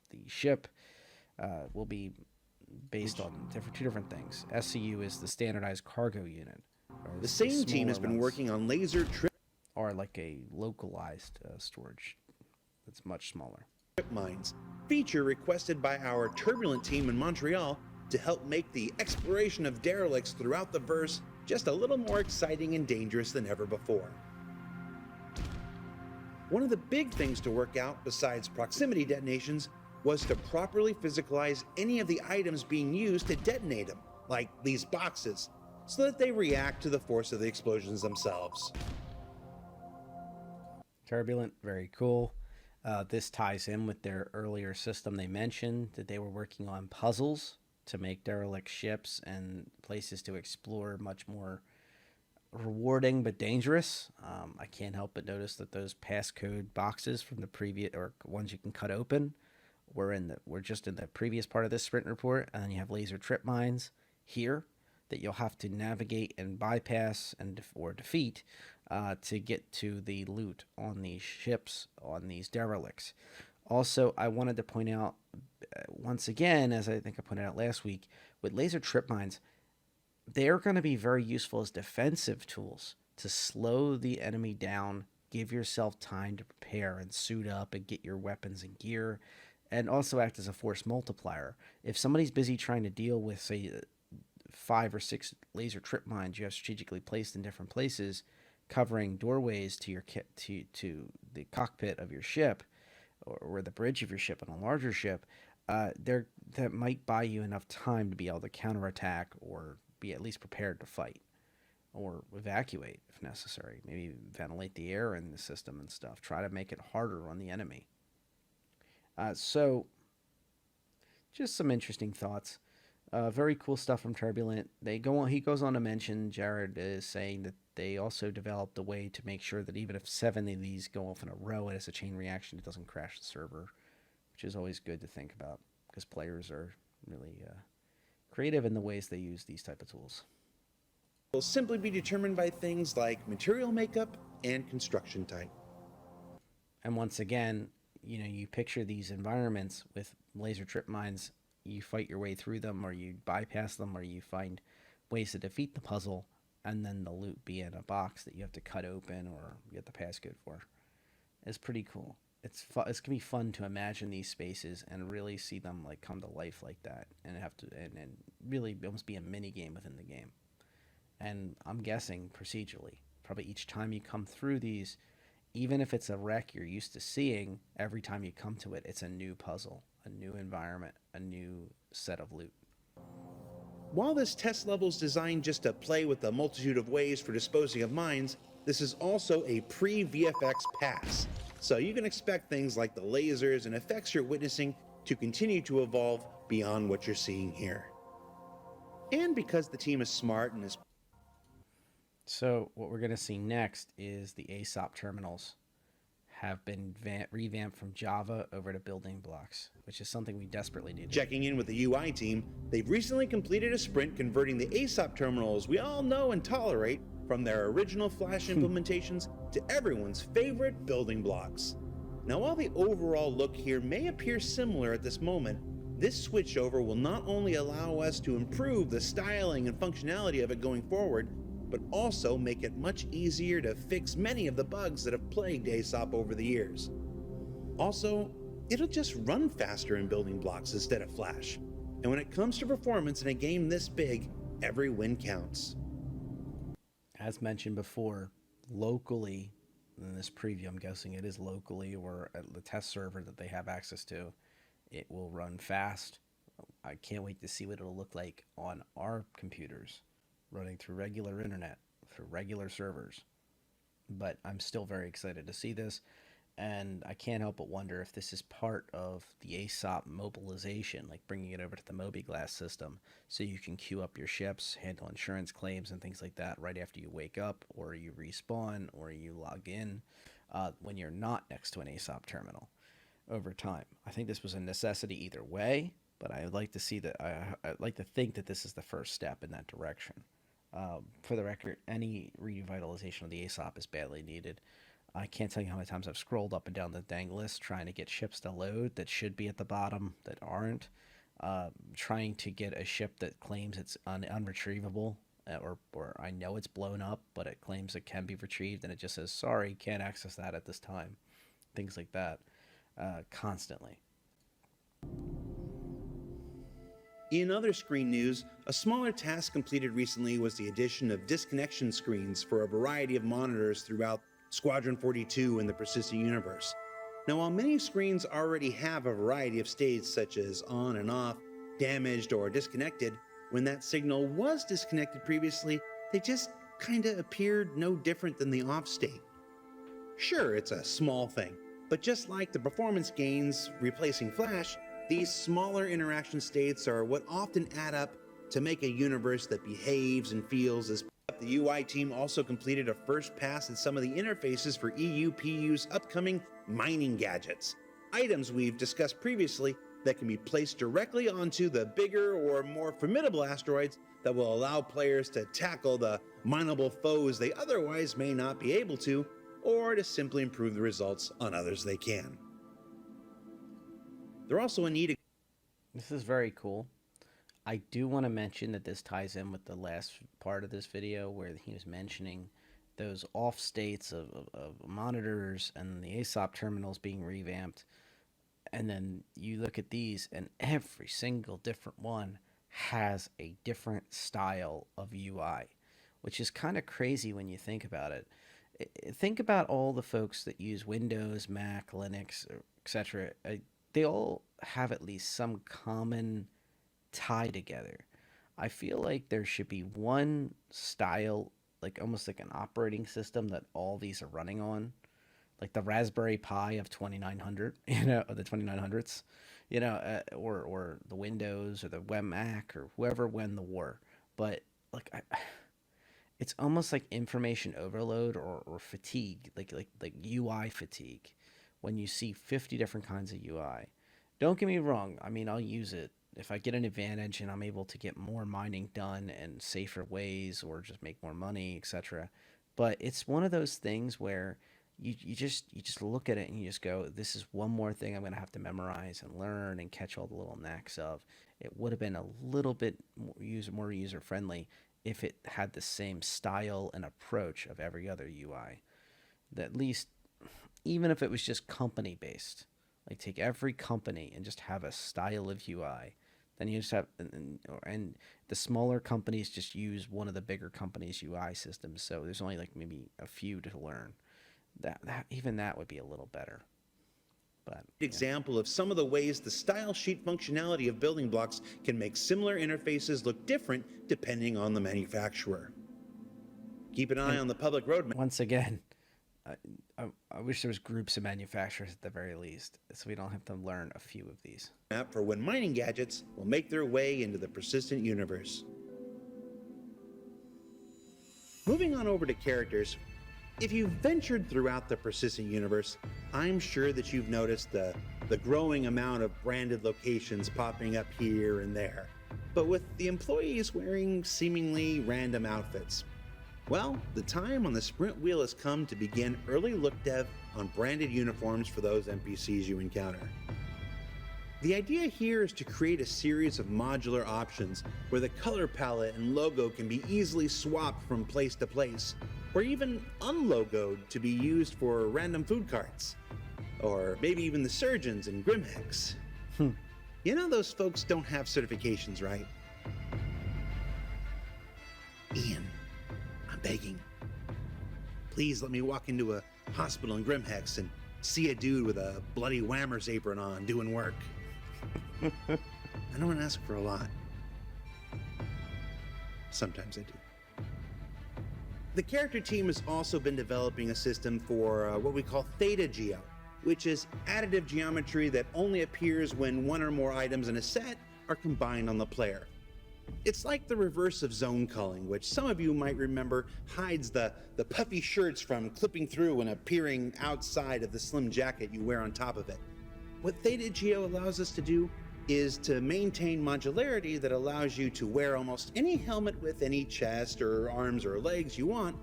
the ship will be based on two different things. SCU is the standardized cargo unit. The same team has been working on laser trip or like a localized storage that's much smaller. mines, feature requested by our turbulent team in Montreal to help make the exploration of derelicts throughout the verse just a little more exciting and dangerous than ever before. One of the big things to work out besides proximity detonations was to properly physicalize any of the items being used to detonate them, like these boxes, so that they react to the force of the explosions themselves. Turbulent, very cool. This ties in with their earlier system. They mentioned that they were working on puzzles to make derelict ships and places to explore much more rewarding but dangerous. I can't help but notice that those passcode boxes from the previous, or ones you can cut open, we're just in the previous part of this sprint report, and then you have laser trip mines here that you'll have to navigate and bypass or defeat to get to the loot on these ships, on these derelicts. Also, I wanted to point out once again, as I think I pointed out last week, with laser trip mines, they're going to be very useful as defensive tools to slow the enemy down, give yourself time to prepare and suit up and get your weapons and gear, and also act as a force multiplier. If somebody's busy trying to deal with, say, 5 or 6 laser trip mines you have strategically placed in different places, covering doorways to your to the cockpit of your ship, or the bridge of your ship on a larger ship, that might buy you enough time to be able to counterattack or be at least prepared to fight or evacuate if necessary. Maybe ventilate the air in the system and stuff. Try to make it harder on the enemy. So, just some interesting thoughts. Very cool stuff from Turbulent. They go on. He goes on to mention, Jared is saying that they also developed a way to make sure that even if 7 of these go off in a row and it's a chain reaction, it doesn't crash the server, which is always good to think about because players are really creative in the ways they use these type of tools. Will simply be determined by things like material makeup and construction type. And once again, you picture these environments with laser trip mines. You fight your way through them, or you bypass them, or you find ways to defeat the puzzle, and then the loot be in a box that you have to cut open or get the passcode for. It's pretty cool. It's gonna be fun to imagine these spaces and really see them like come to life like that, and have to and really almost be a mini game within the game. And I'm guessing procedurally, probably each time you come through these, even if it's a wreck you're used to seeing, every time you come to it, it's a new puzzle, a new environment, a new set of loot. While this test level is designed just to play with a multitude of ways for disposing of mines, this is also a pre-VFX pass. So you can expect things like the lasers and effects you're witnessing to continue to evolve beyond what you're seeing here. And because the team is smart and is... So what we're going to see next is the ASOP terminals have been revamped from Java over to building blocks, which is something we desperately need. Checking in with the UI team, they've recently completed a sprint converting the ASOP terminals we all know and tolerate from their original Flash implementations to everyone's favorite building blocks. Now, while the overall look here may appear similar at this moment, this switchover will not only allow us to improve the styling and functionality of it going forward, but also make it much easier to fix many of the bugs that have plagued ASOP over the years. Also, it'll just run faster in building blocks instead of Flash. And when it comes to performance in a game this big, every win counts. As mentioned before, locally, in this preview, I'm guessing it is locally or at the test server that they have access to, it will run fast. I can't wait to see what it'll look like on our computers, running through regular internet, through regular servers. But I'm still very excited to see this, and I can't help but wonder if this is part of the ASOP mobilization, like bringing it over to the MobiGlass system, so you can queue up your ships, handle insurance claims and things like that right after you wake up, or you respawn, or you log in when you're not next to an ASOP terminal over time. I think this was a necessity either way, but I would like to see that. I'd like to think that this is the first step in that direction. For the record, any revitalization of the ASOP is badly needed. I can't tell you how many times I've scrolled up and down the dang list trying to get ships to load that should be at the bottom that aren't. Trying to get a ship that claims it's unretrievable, or I know it's blown up, but it claims it can be retrieved, and it just says, sorry, can't access that at this time. Things like that, constantly. In other screen news, a smaller task completed recently was the addition of disconnection screens for a variety of monitors throughout Squadron 42 in the Persistent universe. Now, while many screens already have a variety of states such as on and off, damaged, or disconnected, when that signal was disconnected previously, they just kinda appeared no different than the off state. Sure, it's a small thing, but just like the performance gains replacing Flash, these smaller interaction states are what often add up to make a universe that behaves and feels as... The UI team also completed a first pass at some of the interfaces for EU-PU's upcoming mining gadgets, items we've discussed previously that can be placed directly onto the bigger or more formidable asteroids that will allow players to tackle the mineable foes they otherwise may not be able to, or to simply improve the results on others they can. They're also in need of... This is very cool. I do want to mention that this ties in with the last part of this video where he was mentioning those off states of monitors and the ASOP terminals being revamped. And then you look at these, and every single different one has a different style of UI, which is kind of crazy when you think about it. Think about all the folks that use Windows, Mac, Linux, etc. They all have at least some common tie together. I feel like there should be one style, like almost like an operating system that all these are running on, like the Raspberry Pi of 2900, of the 2900s, or the Windows or the web Mac or whoever won the war. But like, it's almost like information overload or fatigue, like UI fatigue, when you see 50 different kinds of UI. Don't get me wrong. I mean, I'll use it if I get an advantage and I'm able to get more mining done in safer ways or just make more money, etc. But it's one of those things where you just look at it and you just go, this is one more thing I'm going to have to memorize and learn and catch all the little knacks of. It would have been a little bit more user friendly if it had the same style and approach of every other UI. That at least, even if it was just company based, like take every company and just have a style of UI. Then you just have, and the smaller companies just use one of the bigger companies' UI systems. So there's only like maybe a few to learn. That even that would be a little better. But example of some of the ways the style sheet functionality of building blocks can make similar interfaces look different depending on the manufacturer. Keep an eye on the public roadmap. Once again, I wish there was groups of manufacturers at the very least, so we don't have to learn a few of these. For when mining gadgets will make their way into the persistent universe. Moving on over to characters. If you've ventured throughout the persistent universe, I'm sure that you've noticed the growing amount of branded locations popping up here and there, but with the employees wearing seemingly random outfits. Well, the time on the sprint wheel has come to begin early look dev on branded uniforms for those NPCs you encounter. The idea here is to create a series of modular options where the color palette and logo can be easily swapped from place to place, or even unlogoed to be used for random food carts, or maybe even the surgeons and Grimhex. You know those folks don't have certifications, right? Ian, I'm begging. Please let me walk into a hospital in Grimhex and see a dude with a bloody whammer's apron on doing work. I don't ask for a lot. Sometimes I do. The character team has also been developing a system for what we call Theta Geo, which is additive geometry that only appears when one or more items in a set are combined on the player. It's like the reverse of zone culling, which some of you might remember hides the puffy shirts from clipping through and appearing outside of the slim jacket you wear on top of it. What Theta Geo allows us to do is to maintain modularity that allows you to wear almost any helmet with any chest or arms or legs you want,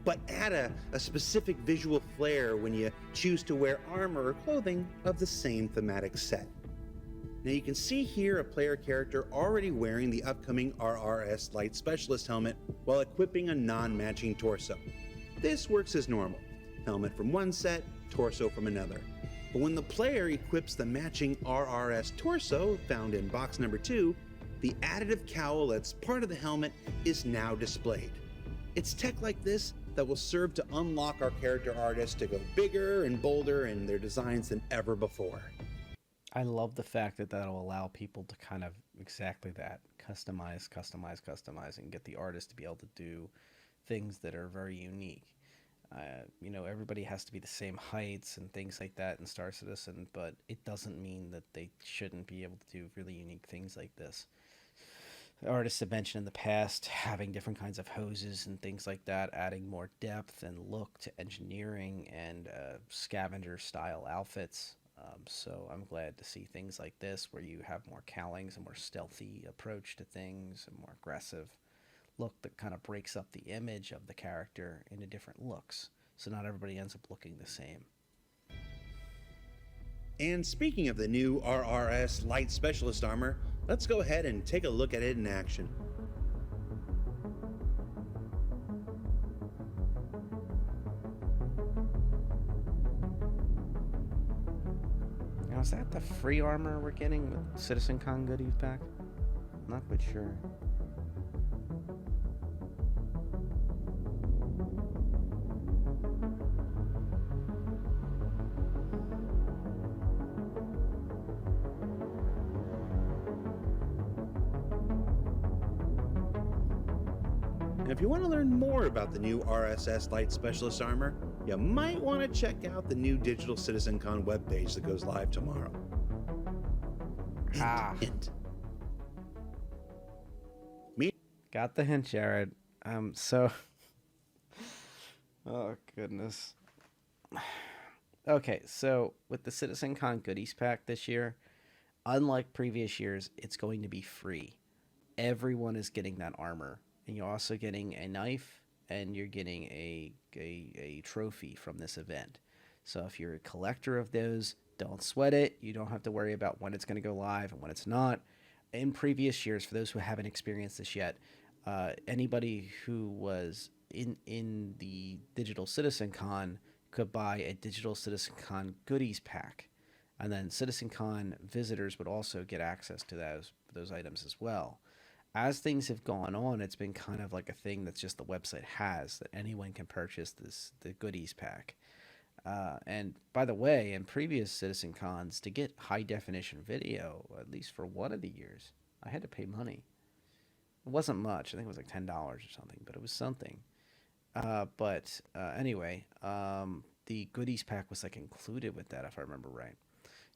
but add a specific visual flair when you choose to wear armor or clothing of the same thematic set. Now you can see here a player character already wearing the upcoming RRS Light Specialist helmet while equipping a non-matching torso. This works as normal. Helmet from one set, torso from another. But when the player equips the matching RRS torso found in box number 2, the additive cowl that's part of the helmet is now displayed. It's tech like this that will serve to unlock our character artists to go bigger and bolder in their designs than ever before. I love the fact that that'll allow people to kind of exactly that, customize, and get the artist to be able to do things that are very unique. Everybody has to be the same heights and things like that in Star Citizen, but it doesn't mean that they shouldn't be able to do really unique things like this. Artists have mentioned in the past having different kinds of hoses and things like that, adding more depth and look to engineering and scavenger style outfits. So I'm glad to see things like this where you have more cowlings, a more stealthy approach to things, a more aggressive look that kind of breaks up the image of the character into different looks, so not everybody ends up looking the same. And speaking of the new RRS Light Specialist armor, let's go ahead and take a look at it in action. Now, is that the free armor we're getting with CitizenCon goodies pack? I'm not quite sure. If you want to learn more about the new RSS Light Specialist armor, you might want to check out the new Digital CitizenCon webpage that goes live tomorrow. Ah. Hint. Me. Got the hint, Jared. So. Oh, goodness. Okay, so with the CitizenCon goodies pack this year, unlike previous years, it's going to be free. Everyone is getting that armor, and you're also getting a knife, and you're getting a trophy from this event. So if you're a collector of those, don't sweat it. You don't have to worry about when it's going to go live and when it's not. In previous years, for those who haven't experienced this yet, anybody who was in the Digital CitizenCon could buy a Digital CitizenCon goodies pack, and then CitizenCon visitors would also get access to those items as well. As things have gone on, it's been kind of like a thing that's just the website has, that anyone can purchase the goodies pack. And by the way, in previous CitizenCons, to get high definition video, at least for one of the years, I had to pay money. It wasn't much. I think it was like $10 or something, but it was something. Anyway, the goodies pack was like included with that, if I remember right.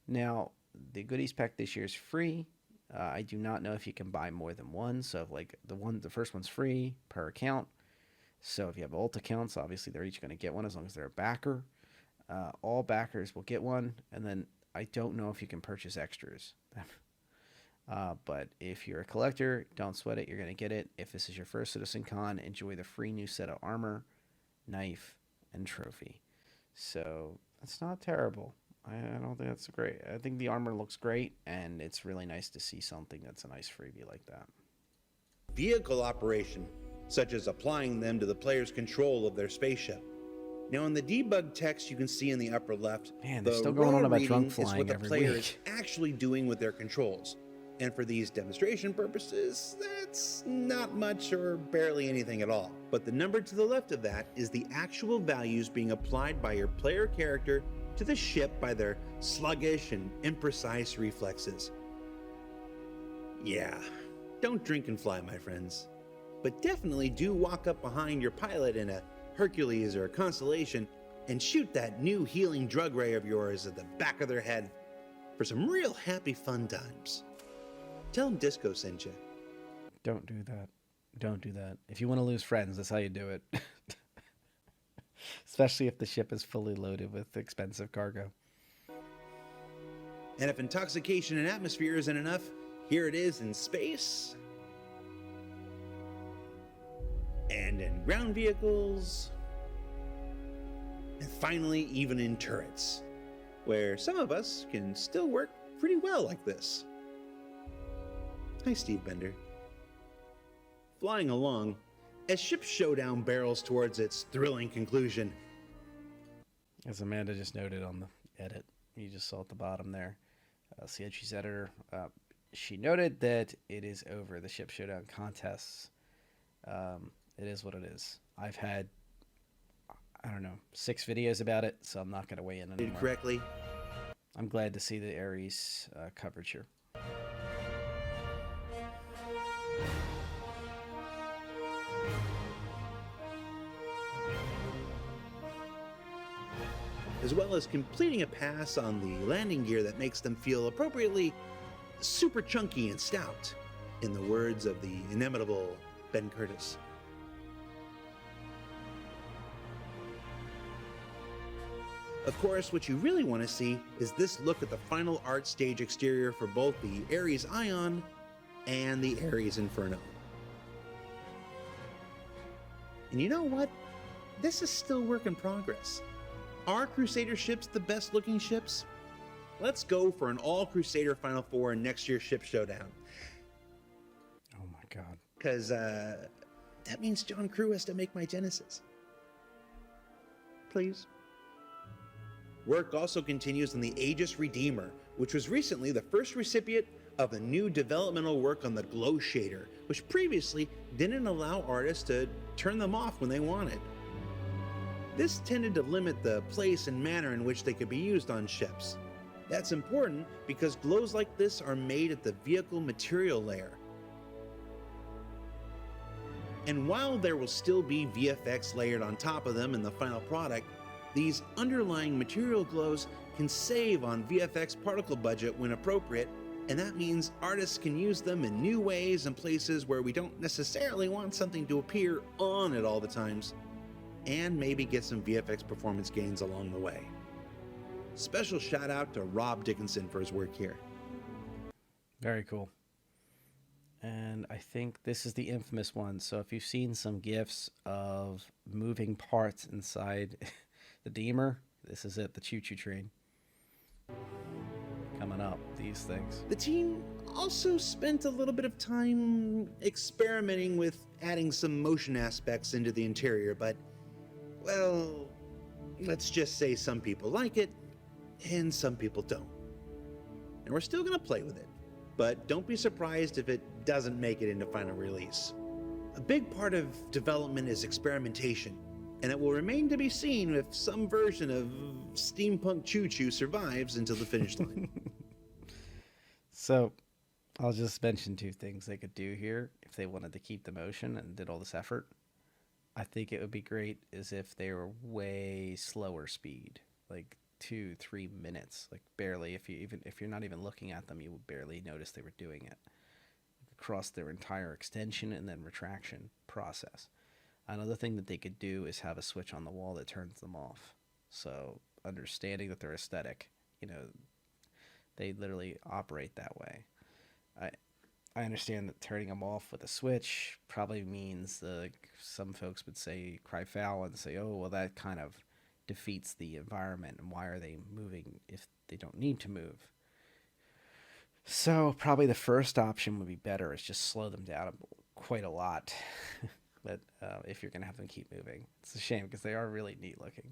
Now, the goodies pack this year is free. I do not know if you can buy more than one. So, if like the first one's free per account. So, if you have alt accounts, obviously they're each going to get one as long as they're a backer. All backers will get one, and then I don't know if you can purchase extras. But if you're a collector, don't sweat it. You're going to get it. If this is your first CitizenCon, enjoy the free new set of armor, knife, and trophy. So that's not terrible. I don't think that's great. I think the armor looks great, and it's really nice to see something that's a nice freebie like that. Vehicle operation, such as applying them to the player's control of their spaceship. Now, in the debug text you can see in the upper left, Man, they're the still going on raw about reading drunk is flying what the every player week. is actually doing with their controls. And for these demonstration purposes, that's not much or barely anything at all. But the number to the left of that is the actual values being applied by your player character to the ship by their sluggish and imprecise reflexes. Yeah, don't drink and fly, my friends. But definitely do walk up behind your pilot in a Hercules or a Constellation and shoot that new healing drug ray of yours at the back of their head for some real happy fun times. Tell them Disco sent you. Don't do that. Don't do that. If you want to lose friends, that's how you do it. Especially if the ship is fully loaded with expensive cargo. And if intoxication in atmosphere isn't enough, here it is in space. And in ground vehicles. And finally, even in turrets, where some of us can still work pretty well like this. Hi, Steve Bender. Flying along, as Ship Showdown barrels towards its thrilling conclusion. As Amanda just noted on the edit, you just saw at the bottom there, CHG's editor, she noted that it is over, the Ship Showdown contests. It is what it is. I've had, I don't know, 6 videos about it, so I'm not going to weigh in anymore. Correctly. I'm glad to see the Ares coverage here. As well as completing a pass on the landing gear that makes them feel appropriately super chunky and stout, in the words of the inimitable Ben Curtis. Of course, what you really want to see is this look at the final art stage exterior for both the Ares Ion and the Ares Inferno. And you know what? This is still work in progress. Are Crusader ships the best looking ships? Let's go for an all Crusader Final Four in next year's Ship Showdown. Oh my god. Because that means John Crew has to make my Genesis. Please. Work also continues on the Aegis Redeemer, which was recently the first recipient of the new developmental work on the glow shader, which previously didn't allow artists to turn them off when they wanted. This tended to limit the place and manner in which they could be used on ships. That's important because glows like this are made at the vehicle material layer. And while there will still be VFX layered on top of them in the final product, these underlying material glows can save on VFX particle budget when appropriate And that means artists can use them in new ways and places where we don't necessarily want something to appear on at all the times, and maybe get some VFX performance gains along the way. Special shout out to Rob Dickinson for his work here. Very cool. And I think this is the infamous one. So if you've seen some GIFs of moving parts inside the Deemer, this is it, the choo-choo train. Coming up, these things. The team also spent a little bit of time experimenting with adding some motion aspects into the interior, but, well, let's just say some people like it and some people don't. And we're still going to play with it, but don't be surprised if it doesn't make it into final release. A big part of development is experimentation, and it will remain to be seen if some version of steampunk choo-choo survives until the finish line. So I'll just mention two things they could do here if they wanted to keep the motion and did all this effort. I think it would be great is if they were way slower speed, like 2-3 minutes, like barely. If you're not even looking at them, you would barely notice they were doing it across their entire extension and then retraction process. Another thing that they could do is have a switch on the wall that turns them off. So understanding that they're aesthetic, they literally operate that way. I understand that turning them off with a switch probably means some folks would say cry foul and say, oh, well, that kind of defeats the environment, and why are they moving if they don't need to move? So probably the first option would be better, is just slow them down quite a lot. But if you're going to have them keep moving, it's a shame because they are really neat looking.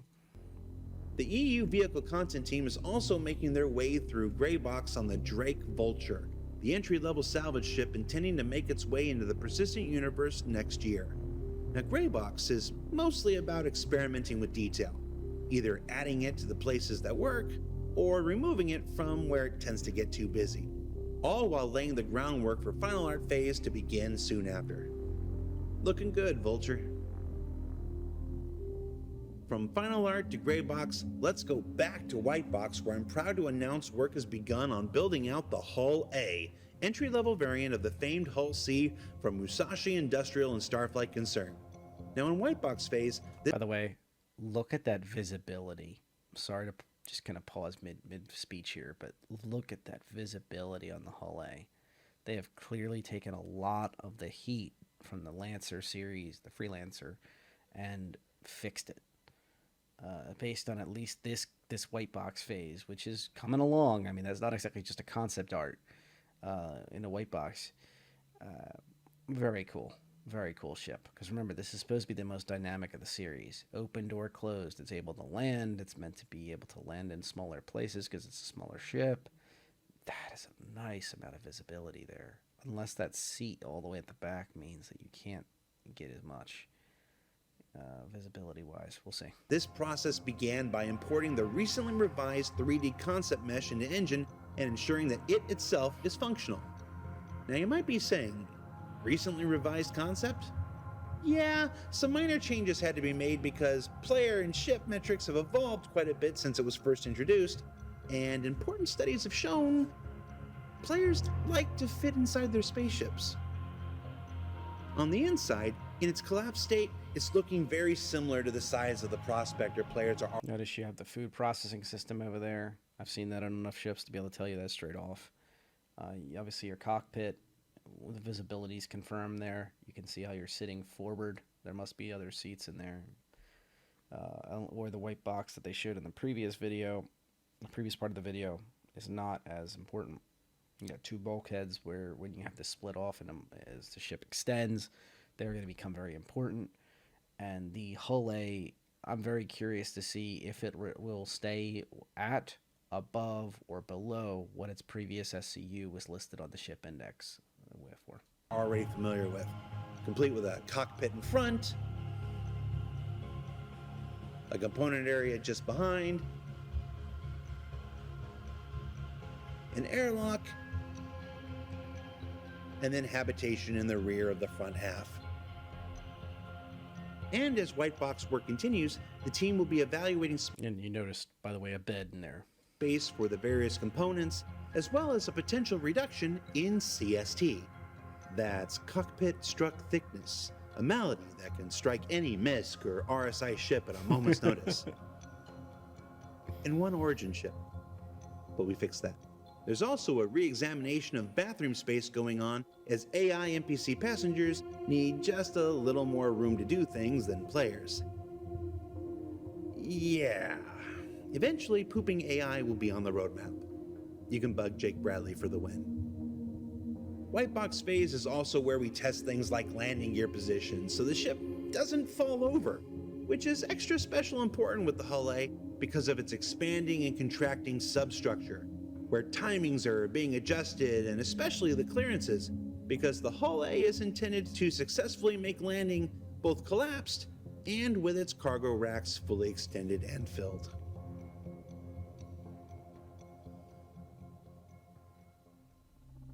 The EU vehicle content team is also making their way through Graybox on the Drake Vulture, the entry-level salvage ship intending to make its way into the persistent universe next year. Now, Graybox is mostly about experimenting with detail, either adding it to the places that work or removing it from where it tends to get too busy, all while laying the groundwork for final art phase to begin soon after. Looking good, Vulture. From final art to Graybox, let's go back to Whitebox, where I'm proud to announce work has begun on building out the Hull A, entry-level variant of the famed Hull C from Musashi Industrial and Starflight Concern. Now in Whitebox phase... By the way, look at that visibility. I'm sorry to just kind of pause mid-speech here, but look at that visibility on the Hull A. They have clearly taken a lot of the heat from the Lancer series, the Freelancer, and fixed it. Based on at least this white box phase, which is coming along. I mean, that's not exactly just a concept art in a white box. Very cool ship. Because remember, this is supposed to be the most dynamic of the series. Open door closed. It's able to land. It's meant to be able to land in smaller places because it's a smaller ship. That is a nice amount of visibility there. Unless that seat all the way at the back means that you can't get as much. Visibility-wise, we'll see. This process began by importing the recently revised 3D concept mesh into Engine and ensuring that it itself is functional. Now you might be saying, recently revised concept? Yeah, some minor changes had to be made because player and ship metrics have evolved quite a bit since it was first introduced, and important studies have shown players like to fit inside their spaceships. On the inside, in its collapsed state, it's looking very similar to the size of the Prospector players are. Notice you have the food processing system over there. I've seen that on enough ships to be able to tell you that straight off. Obviously your cockpit, the visibility is confirmed there. You can see how you're sitting forward. There must be other seats in there. Or the white box that they showed in the previous video, the previous part of the video, is not as important. You got two bulkheads where when you have to split off and as the ship extends, they're going to become very important. And the Hull A, I'm very curious to see if it will stay at, above, or below what its previous SCU was listed on the ship index for. Already familiar with. Complete with a cockpit in front, a component area just behind, an airlock, and then habitation in the rear of the front half. And as Whitebox work continues, the team will be evaluating and you noticed, by the way, a bed in there. Space for the various components as well as a potential reduction in CST. That's cockpit struck thickness, a malady that can strike any MISC or RSI ship at a moment's notice. And one Origin ship. But we fixed that. There's also a re-examination of bathroom space going on, as AI NPC passengers need just a little more room to do things than players. Yeah. Eventually, pooping AI will be on the roadmap. You can bug Jake Bradley for the win. White box phase is also where we test things like landing gear position so the ship doesn't fall over, which is extra special important with the Hull A because of its expanding and contracting substructure, where timings are being adjusted, and especially the clearances, because the Hull A is intended to successfully make landing both collapsed and with its cargo racks fully extended and filled.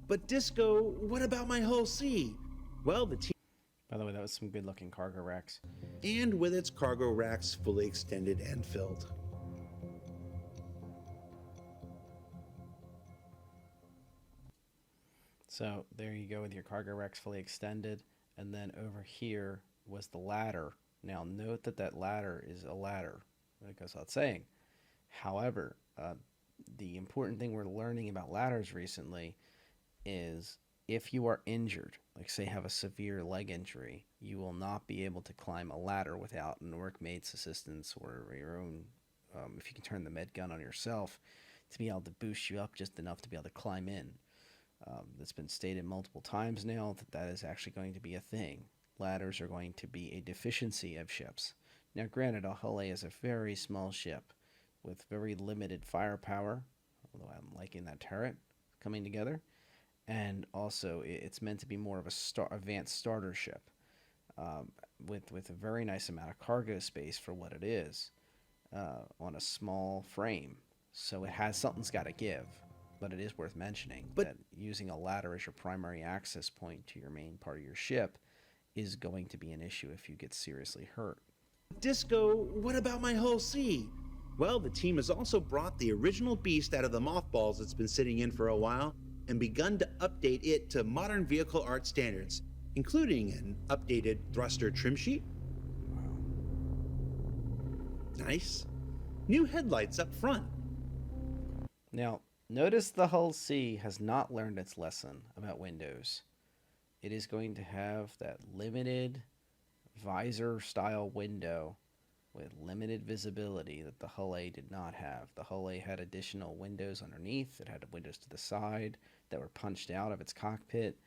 But Disco, what about my Hull C? Well, the team... By the way, that was some good looking cargo racks. And with its cargo racks fully extended and filled. So there you go with your cargo racks fully extended. And then over here was the ladder. Now note that that ladder is a ladder. That goes without saying. However, the important thing we're learning about ladders recently is if you are injured, like say have a severe leg injury, you will not be able to climb a ladder without an workmate's assistance or your own, if you can turn the med gun on yourself, to be able to boost you up just enough to be able to climb in. It's been stated multiple times now that that is actually going to be a thing. Ladders are going to be a deficiency of ships. Now granted, a Hull A is a very small ship with very limited firepower, although I'm liking that turret coming together. And also, it's meant to be more of a advanced starter ship with a very nice amount of cargo space for what it is on a small frame. So it has something's got to give, but it is worth mentioning that using a ladder as your primary access point to your main part of your ship is going to be an issue if you get seriously hurt. Disco, what about my Hull C? Well, the team has also brought the original beast out of the mothballs it's been sitting in for a while and begun to update it to modern vehicle art standards, including an updated thruster trim sheet. Wow. Nice. New headlights up front. Now, notice the Hull C has not learned its lesson about windows. It is going to have that limited visor style window with limited visibility that the Hull A did not have. The Hull A had additional windows underneath. It had windows to the side that were punched out of its cockpit.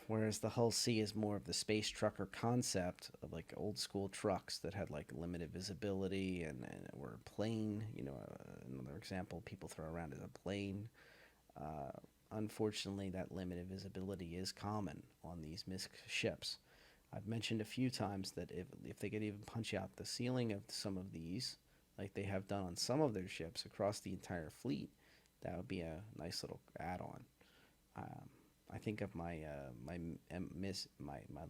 Whereas the Hull C is more of the space trucker concept of like old school trucks that had like limited visibility and were plain. You know, another example people throw around is a plane. Unfortunately, that limited visibility is common on these MISC ships. I've mentioned a few times that if they could even punch out the ceiling of some of these, like they have done on some of their ships across the entire fleet, that would be a nice little add-on. I think of my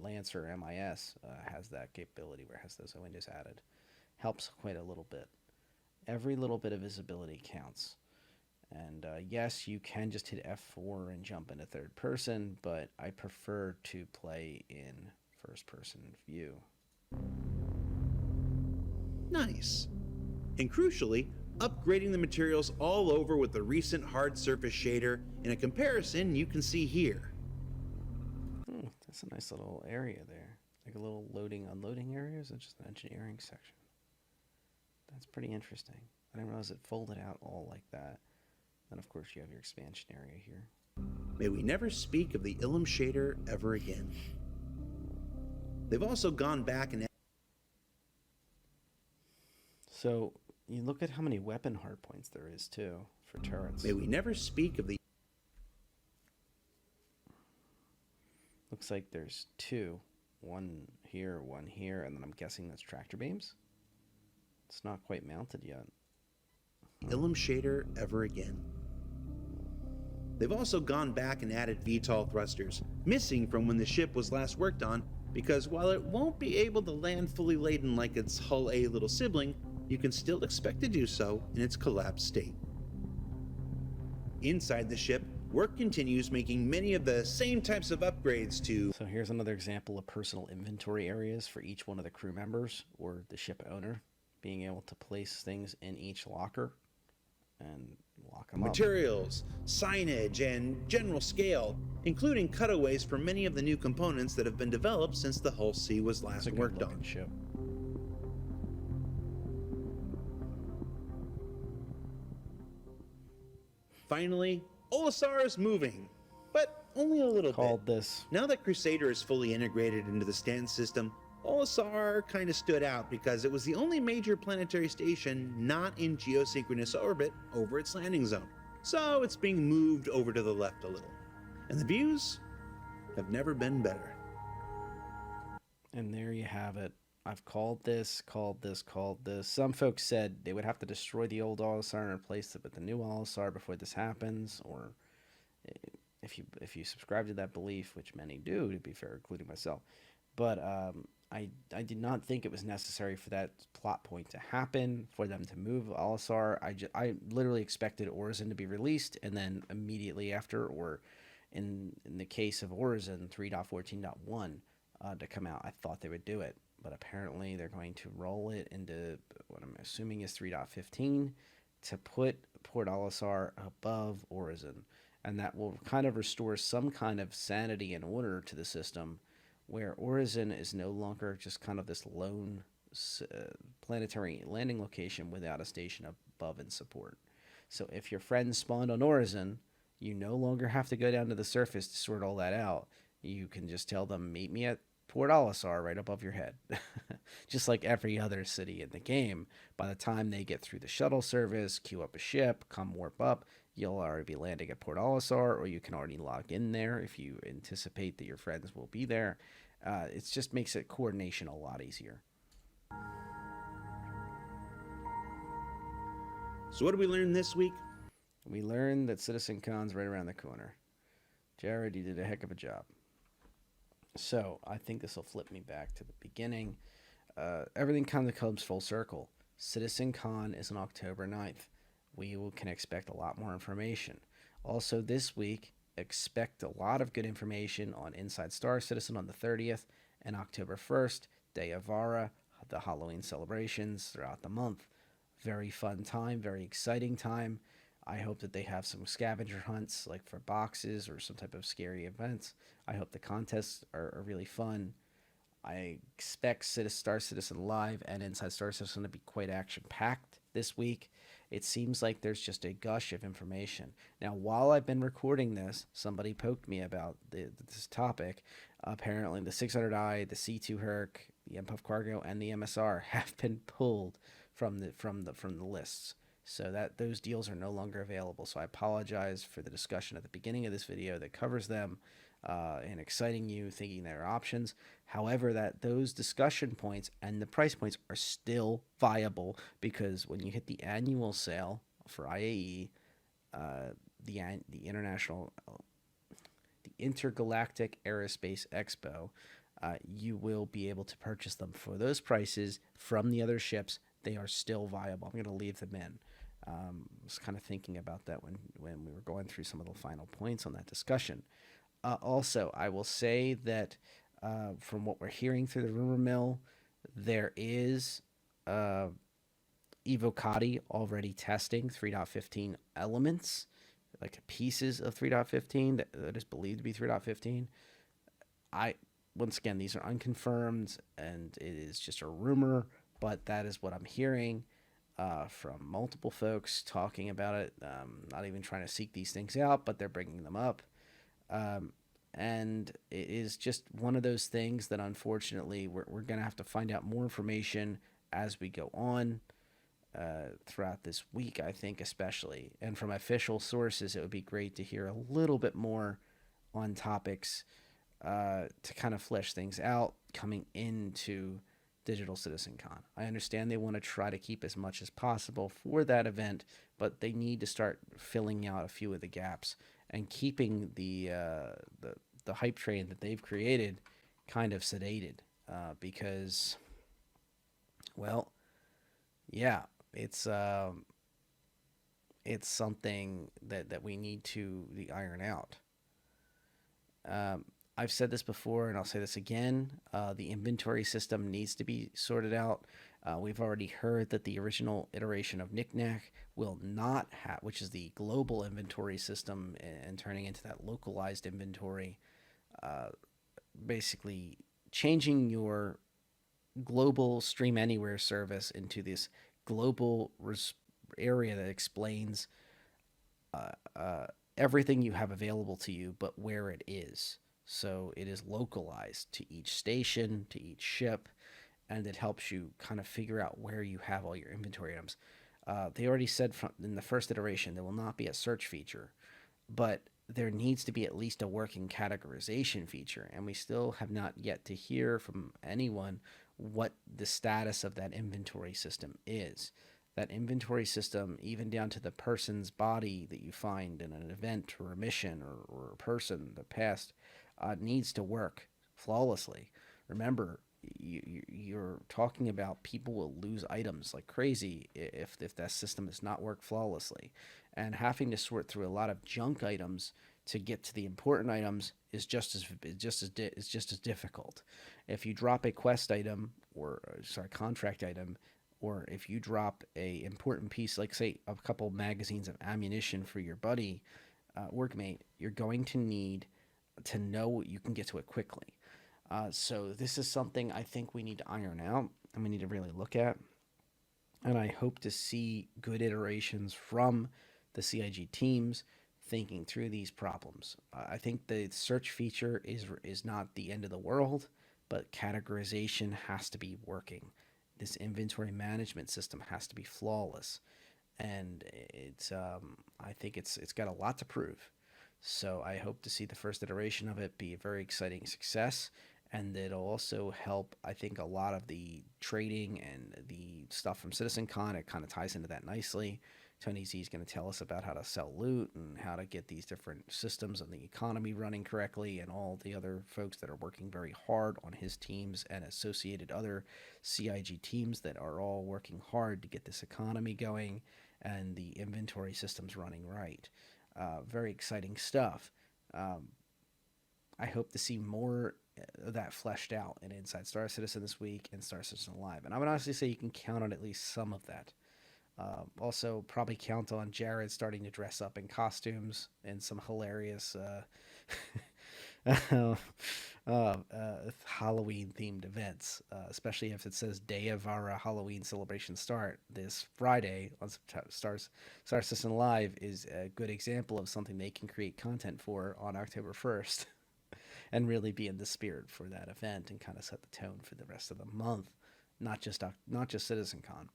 Lancer MIS has that capability where it has those windows added. Helps quite a little bit. Every little bit of visibility counts. And yes, you can just hit F4 and jump into third person, but I prefer to play in first person view. Nice. And crucially, upgrading the materials all over with the recent hard surface shader in a comparison you can see here. That's a nice little area there. Like a little loading unloading area. Is it just an engineering section? That's pretty interesting. I didn't realize it folded out all like that. Then of course you have your expansion area here. May we never speak of the Ilum shader ever again. They've also gone back and... So you look at how many weapon hardpoints there is too for turrets. May we never speak of the... Looks like there's two. One here, and then I'm guessing that's tractor beams. It's not quite mounted yet. Ilum shader ever again. They've also gone back and added VTOL thrusters, missing from when the ship was last worked on, because while it won't be able to land fully laden like its Hull A little sibling, you can still expect to do so in its collapsed state. Inside the ship, work continues making many of the same types of upgrades to... So here's another example of personal inventory areas for each one of the crew members or the ship owner, being able to place things in each locker and lock them up. materials, signage, and general scale, including cutaways for many of the new components that have been developed since the Hull C was It's last a good worked looking on. ship. Finally, Olisar is moving, but only a little Called bit. this. Now that Crusader is fully integrated into the stand system, Olisar kind of stood out because it was the only major planetary station not in geosynchronous orbit over its landing zone. So it's being moved over to the left a little. And the views have never been better. And there you have it. I've called this. Some folks said they would have to destroy the old Olisar and replace it with the new Olisar before this happens. Or if you subscribe to that belief, which many do, to be fair, including myself. But I did not think it was necessary for that plot point to happen, for them to move Olisar. I literally expected Orison to be released, and then immediately after, or in the case of Orison 3.14.1 to come out, I thought they would do it. But apparently they're going to roll it into what I'm assuming is 3.15 to put Port Olisar above Orison. And that will kind of restore some kind of sanity and order to the system, where Orison is no longer just kind of this lone planetary landing location without a station above in support. So if your friends spawned on Orison, you no longer have to go down to the surface to sort all that out. You can just tell them, meet me at Port Olisar right above your head. Just like every other city in the game, by the time they get through the shuttle service, queue up a ship, come warp up, you'll already be landing at Port Olisar, or you can already log in there if you anticipate that your friends will be there. It just makes it coordination a lot easier. So what did we learn this week? We learned that CitizenCon's right around the corner. Jared, you did a heck of a job. So I think this will flip me back to the beginning. Everything kind of comes full circle. CitizenCon is on October 9th. Can expect a lot more information. Also this week, expect a lot of good information on Inside Star Citizen on the 30th and October 1st, Day of Vara, the Halloween celebrations throughout the month. Very fun time, very exciting time. I hope that they have some scavenger hunts, like for boxes or some type of scary events. I hope the contests are really fun. I expect Star Citizen Live and Inside Star Citizen to be quite action-packed this week. It seems like there's just a gush of information. Now, while I've been recording this, somebody poked me about this topic. Apparently, the 600i, the C2 Herc, the MPuff Cargo, and the MSR have been pulled from the lists. So that those deals are no longer available. So I apologize for the discussion at the beginning of this video that covers them and exciting you thinking there are options. However, that those discussion points and the price points are still viable, because when you hit the annual sale for IAE, the Intergalactic Aerospace Expo, you will be able to purchase them for those prices from the other ships. They are still viable. I'm going to leave them in. I was kind of thinking about that when we were going through some of the final points on that discussion. Also, I will say that from what we're hearing through the rumor mill, there is Evocati already testing 3.15 elements, like pieces of 3.15 that is believed to be 3.15. Once again, these are unconfirmed and it is just a rumor, but that is what I'm hearing from multiple folks talking about it. Not even trying to seek these things out, but they're bringing them up. And it is just one of those things that unfortunately we're going to have to find out more information as we go on throughout this week, I think, especially. And from official sources, it would be great to hear a little bit more on topics to kind of flesh things out coming into Digital CitizenCon. I understand they want to try to keep as much as possible for that event, but they need to start filling out a few of the gaps and keeping the hype train that they've created kind of sedated, because, well, yeah, it's it's something that we need to iron out. I've said this before, and I'll say this again. The inventory system needs to be sorted out. We've already heard that the original iteration of Knickknack will not have, which is the global inventory system, and turning into that localized inventory, basically changing your global Stream Anywhere service into this global area that explains uh, uh, everything you have available to you, but where it is. So it is localized to each station, to each ship, and it helps you kind of figure out where you have all your inventory items. They already said in the first iteration there will not be a search feature, but there needs to be at least a working categorization feature, and we still have not yet to hear from anyone what the status of that inventory system is. That inventory system, even down to the person's body that you find in an event or a mission or a person that passed, needs to work flawlessly. Remember, you're talking about people will lose items like crazy if that system does not work flawlessly, and having to sort through a lot of junk items to get to the important items is just as difficult. If you drop a quest item or contract item, or if you drop a important piece like say a couple magazines of ammunition for your buddy workmate, you're going to need to know you can get to it quickly. So this is something I think we need to iron out and we need to really look at. And I hope to see good iterations from the CIG teams thinking through these problems. I think the search feature is not the end of the world, but categorization has to be working. This inventory management system has to be flawless, and I think it's got a lot to prove. So I hope to see the first iteration of it be a very exciting success, and it'll also help, I think, a lot of the trading and the stuff from CitizenCon. It kind of ties into that nicely. Tony Z is going to tell us about how to sell loot and how to get these different systems and the economy running correctly, and all the other folks that are working very hard on his teams and associated other CIG teams that are all working hard to get this economy going and the inventory systems running right. Very exciting stuff. I hope to see more of that fleshed out in Inside Star Citizen this week and Star Citizen Live. And I would honestly say you can count on at least some of that. Also, probably count on Jared starting to dress up in costumes in some hilarious Halloween-themed events, especially if it says Day of our Halloween celebration start this Friday on Star Citizen Live is a good example of something they can create content for on October 1st and really be in the spirit for that event and kind of set the tone for the rest of the month, not just CitizenCon.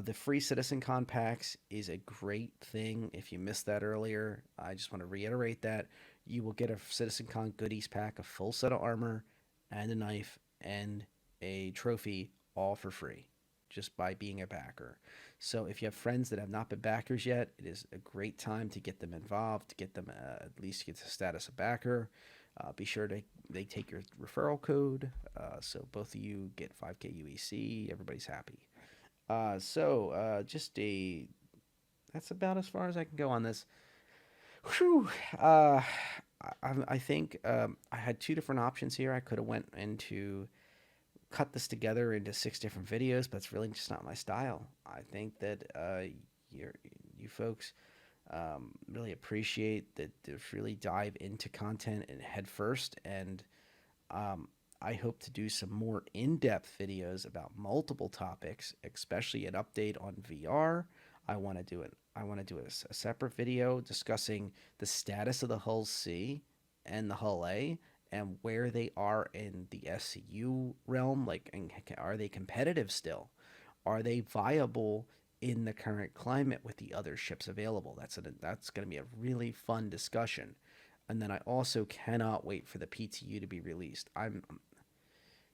The free CitizenCon packs is a great thing. If you missed that earlier, I just want to reiterate that. You will get a CitizenCon goodies pack, a full set of armor, and a knife, and a trophy, all for free, just by being a backer. So if you have friends that have not been backers yet, it is a great time to get them involved, to get them at least get the status of backer. Be sure they take your referral code, so both of you get 5K UEC. Everybody's happy. That's about as far as I can go on this. Whew. I think I had two different options here. I could have went into cut this together into 6 different videos, but it's really just not my style. I think that you folks really appreciate that to really dive into content and head first, and I hope to do some more in-depth videos about multiple topics, especially an update on VR. I want to do a separate video discussing the status of the Hull C and the Hull A and where they are in the SCU realm. Like, are they competitive still? Are they viable in the current climate with the other ships available? That's going to be a really fun discussion. And then I also cannot wait for the PTU to be released.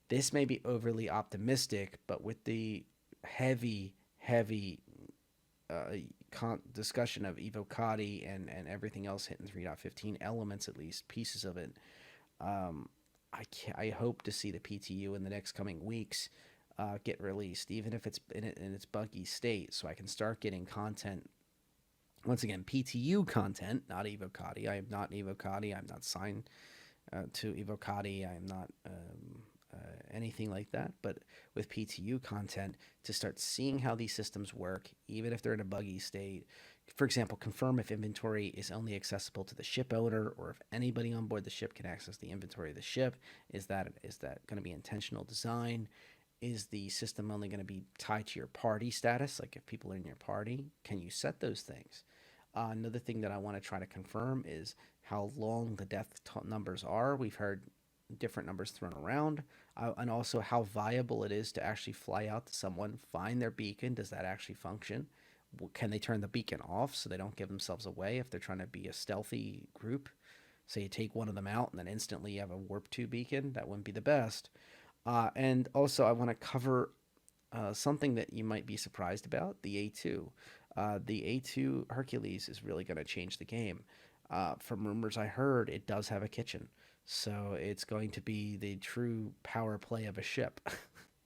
This may be overly optimistic, but with the heavy discussion of Evocati and everything else hitting 3.15 elements, at least pieces of it, I hope to see the PTU in the next coming weeks get released, even if it's in its buggy state, so I can start getting content Once again, PTU content, not Evocati. I am not Evocati. I'm not signed to Evocati. I am not anything like that. But with PTU content, to start seeing how these systems work, even if they're in a buggy state. For example, confirm if inventory is only accessible to the ship owner, or if anybody on board the ship can access the inventory of the ship. Is that going to be intentional design? Is the system only going to be tied to your party status? Like if people are in your party, can you set those things? Another thing that I want to try to confirm is how long the death numbers are. We've heard different numbers thrown around, and also how viable it is to actually fly out to someone, find their beacon. Does that actually function? Can they turn the beacon off so they don't give themselves away if they're trying to be a stealthy group? So you take one of them out and then instantly you have a warp 2 beacon. That wouldn't be the best. And also, I want to cover something that you might be surprised about, the A2. The A2 Hercules is really going to change the game. From rumors I heard, it does have a kitchen. So it's going to be the true power play of a ship,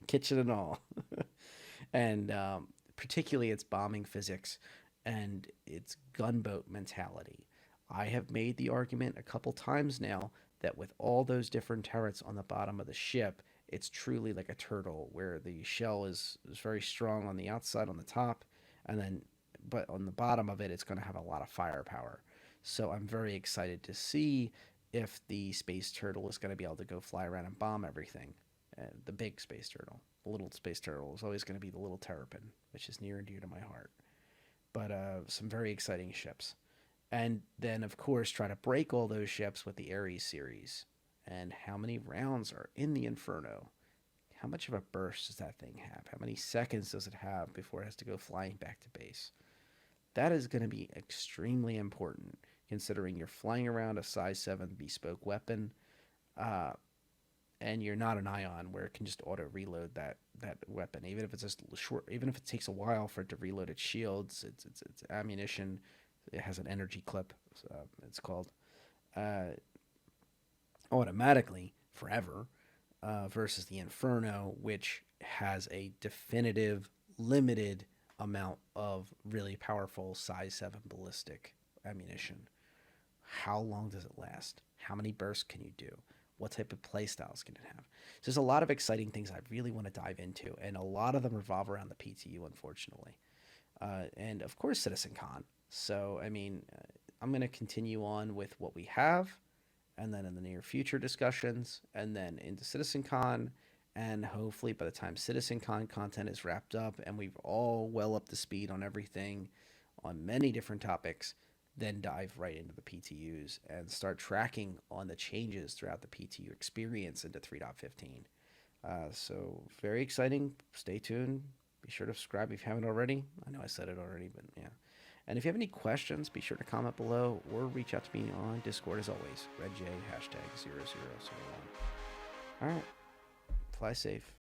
kitchen and all. And particularly its bombing physics and its gunboat mentality. I have made the argument a couple times now that with all those different turrets on the bottom of the ship, it's truly like a turtle where the shell is very strong on the outside, on the top, and then, but on the bottom of it, it's going to have a lot of firepower. So I'm very excited to see if the space turtle is going to be able to go fly around and bomb everything. The big space turtle. The little space turtle is always going to be the little terrapin, which is near and dear to my heart. But some very exciting ships. And then, of course, try to break all those ships with the Ares series. And how many rounds are in the Inferno? How much of a burst does that thing have? How many seconds does it have before it has to go flying back to base? That is going to be extremely important, considering you're flying around a size 7 bespoke weapon, and you're not an ion where it can just auto reload that weapon, even if it's just short, even if it takes a while for it to reload its shields, its ammunition. It has an energy clip, it's called, automatically forever, versus the Inferno, which has a definitive limited amount of really powerful size 7 ballistic ammunition. How long does it last? How many bursts can you do? What type of play styles can it have? So there's a lot of exciting things I really want to dive into, and a lot of them revolve around the PTU, unfortunately. And of course, CitizenCon. So, I mean, I'm going to continue on with what we have, and then in the near future discussions, and then into CitizenCon, and hopefully by the time CitizenCon content is wrapped up and we've all well up to speed on everything, on many different topics, then dive right into the PTUs and start tracking on the changes throughout the PTU experience into 3.15. So very exciting. Stay tuned. Be sure to subscribe if you haven't already. I know I said it already, but yeah. And if you have any questions, be sure to comment below or reach out to me on Discord as always. RedJ #0001. All right. Fly safe.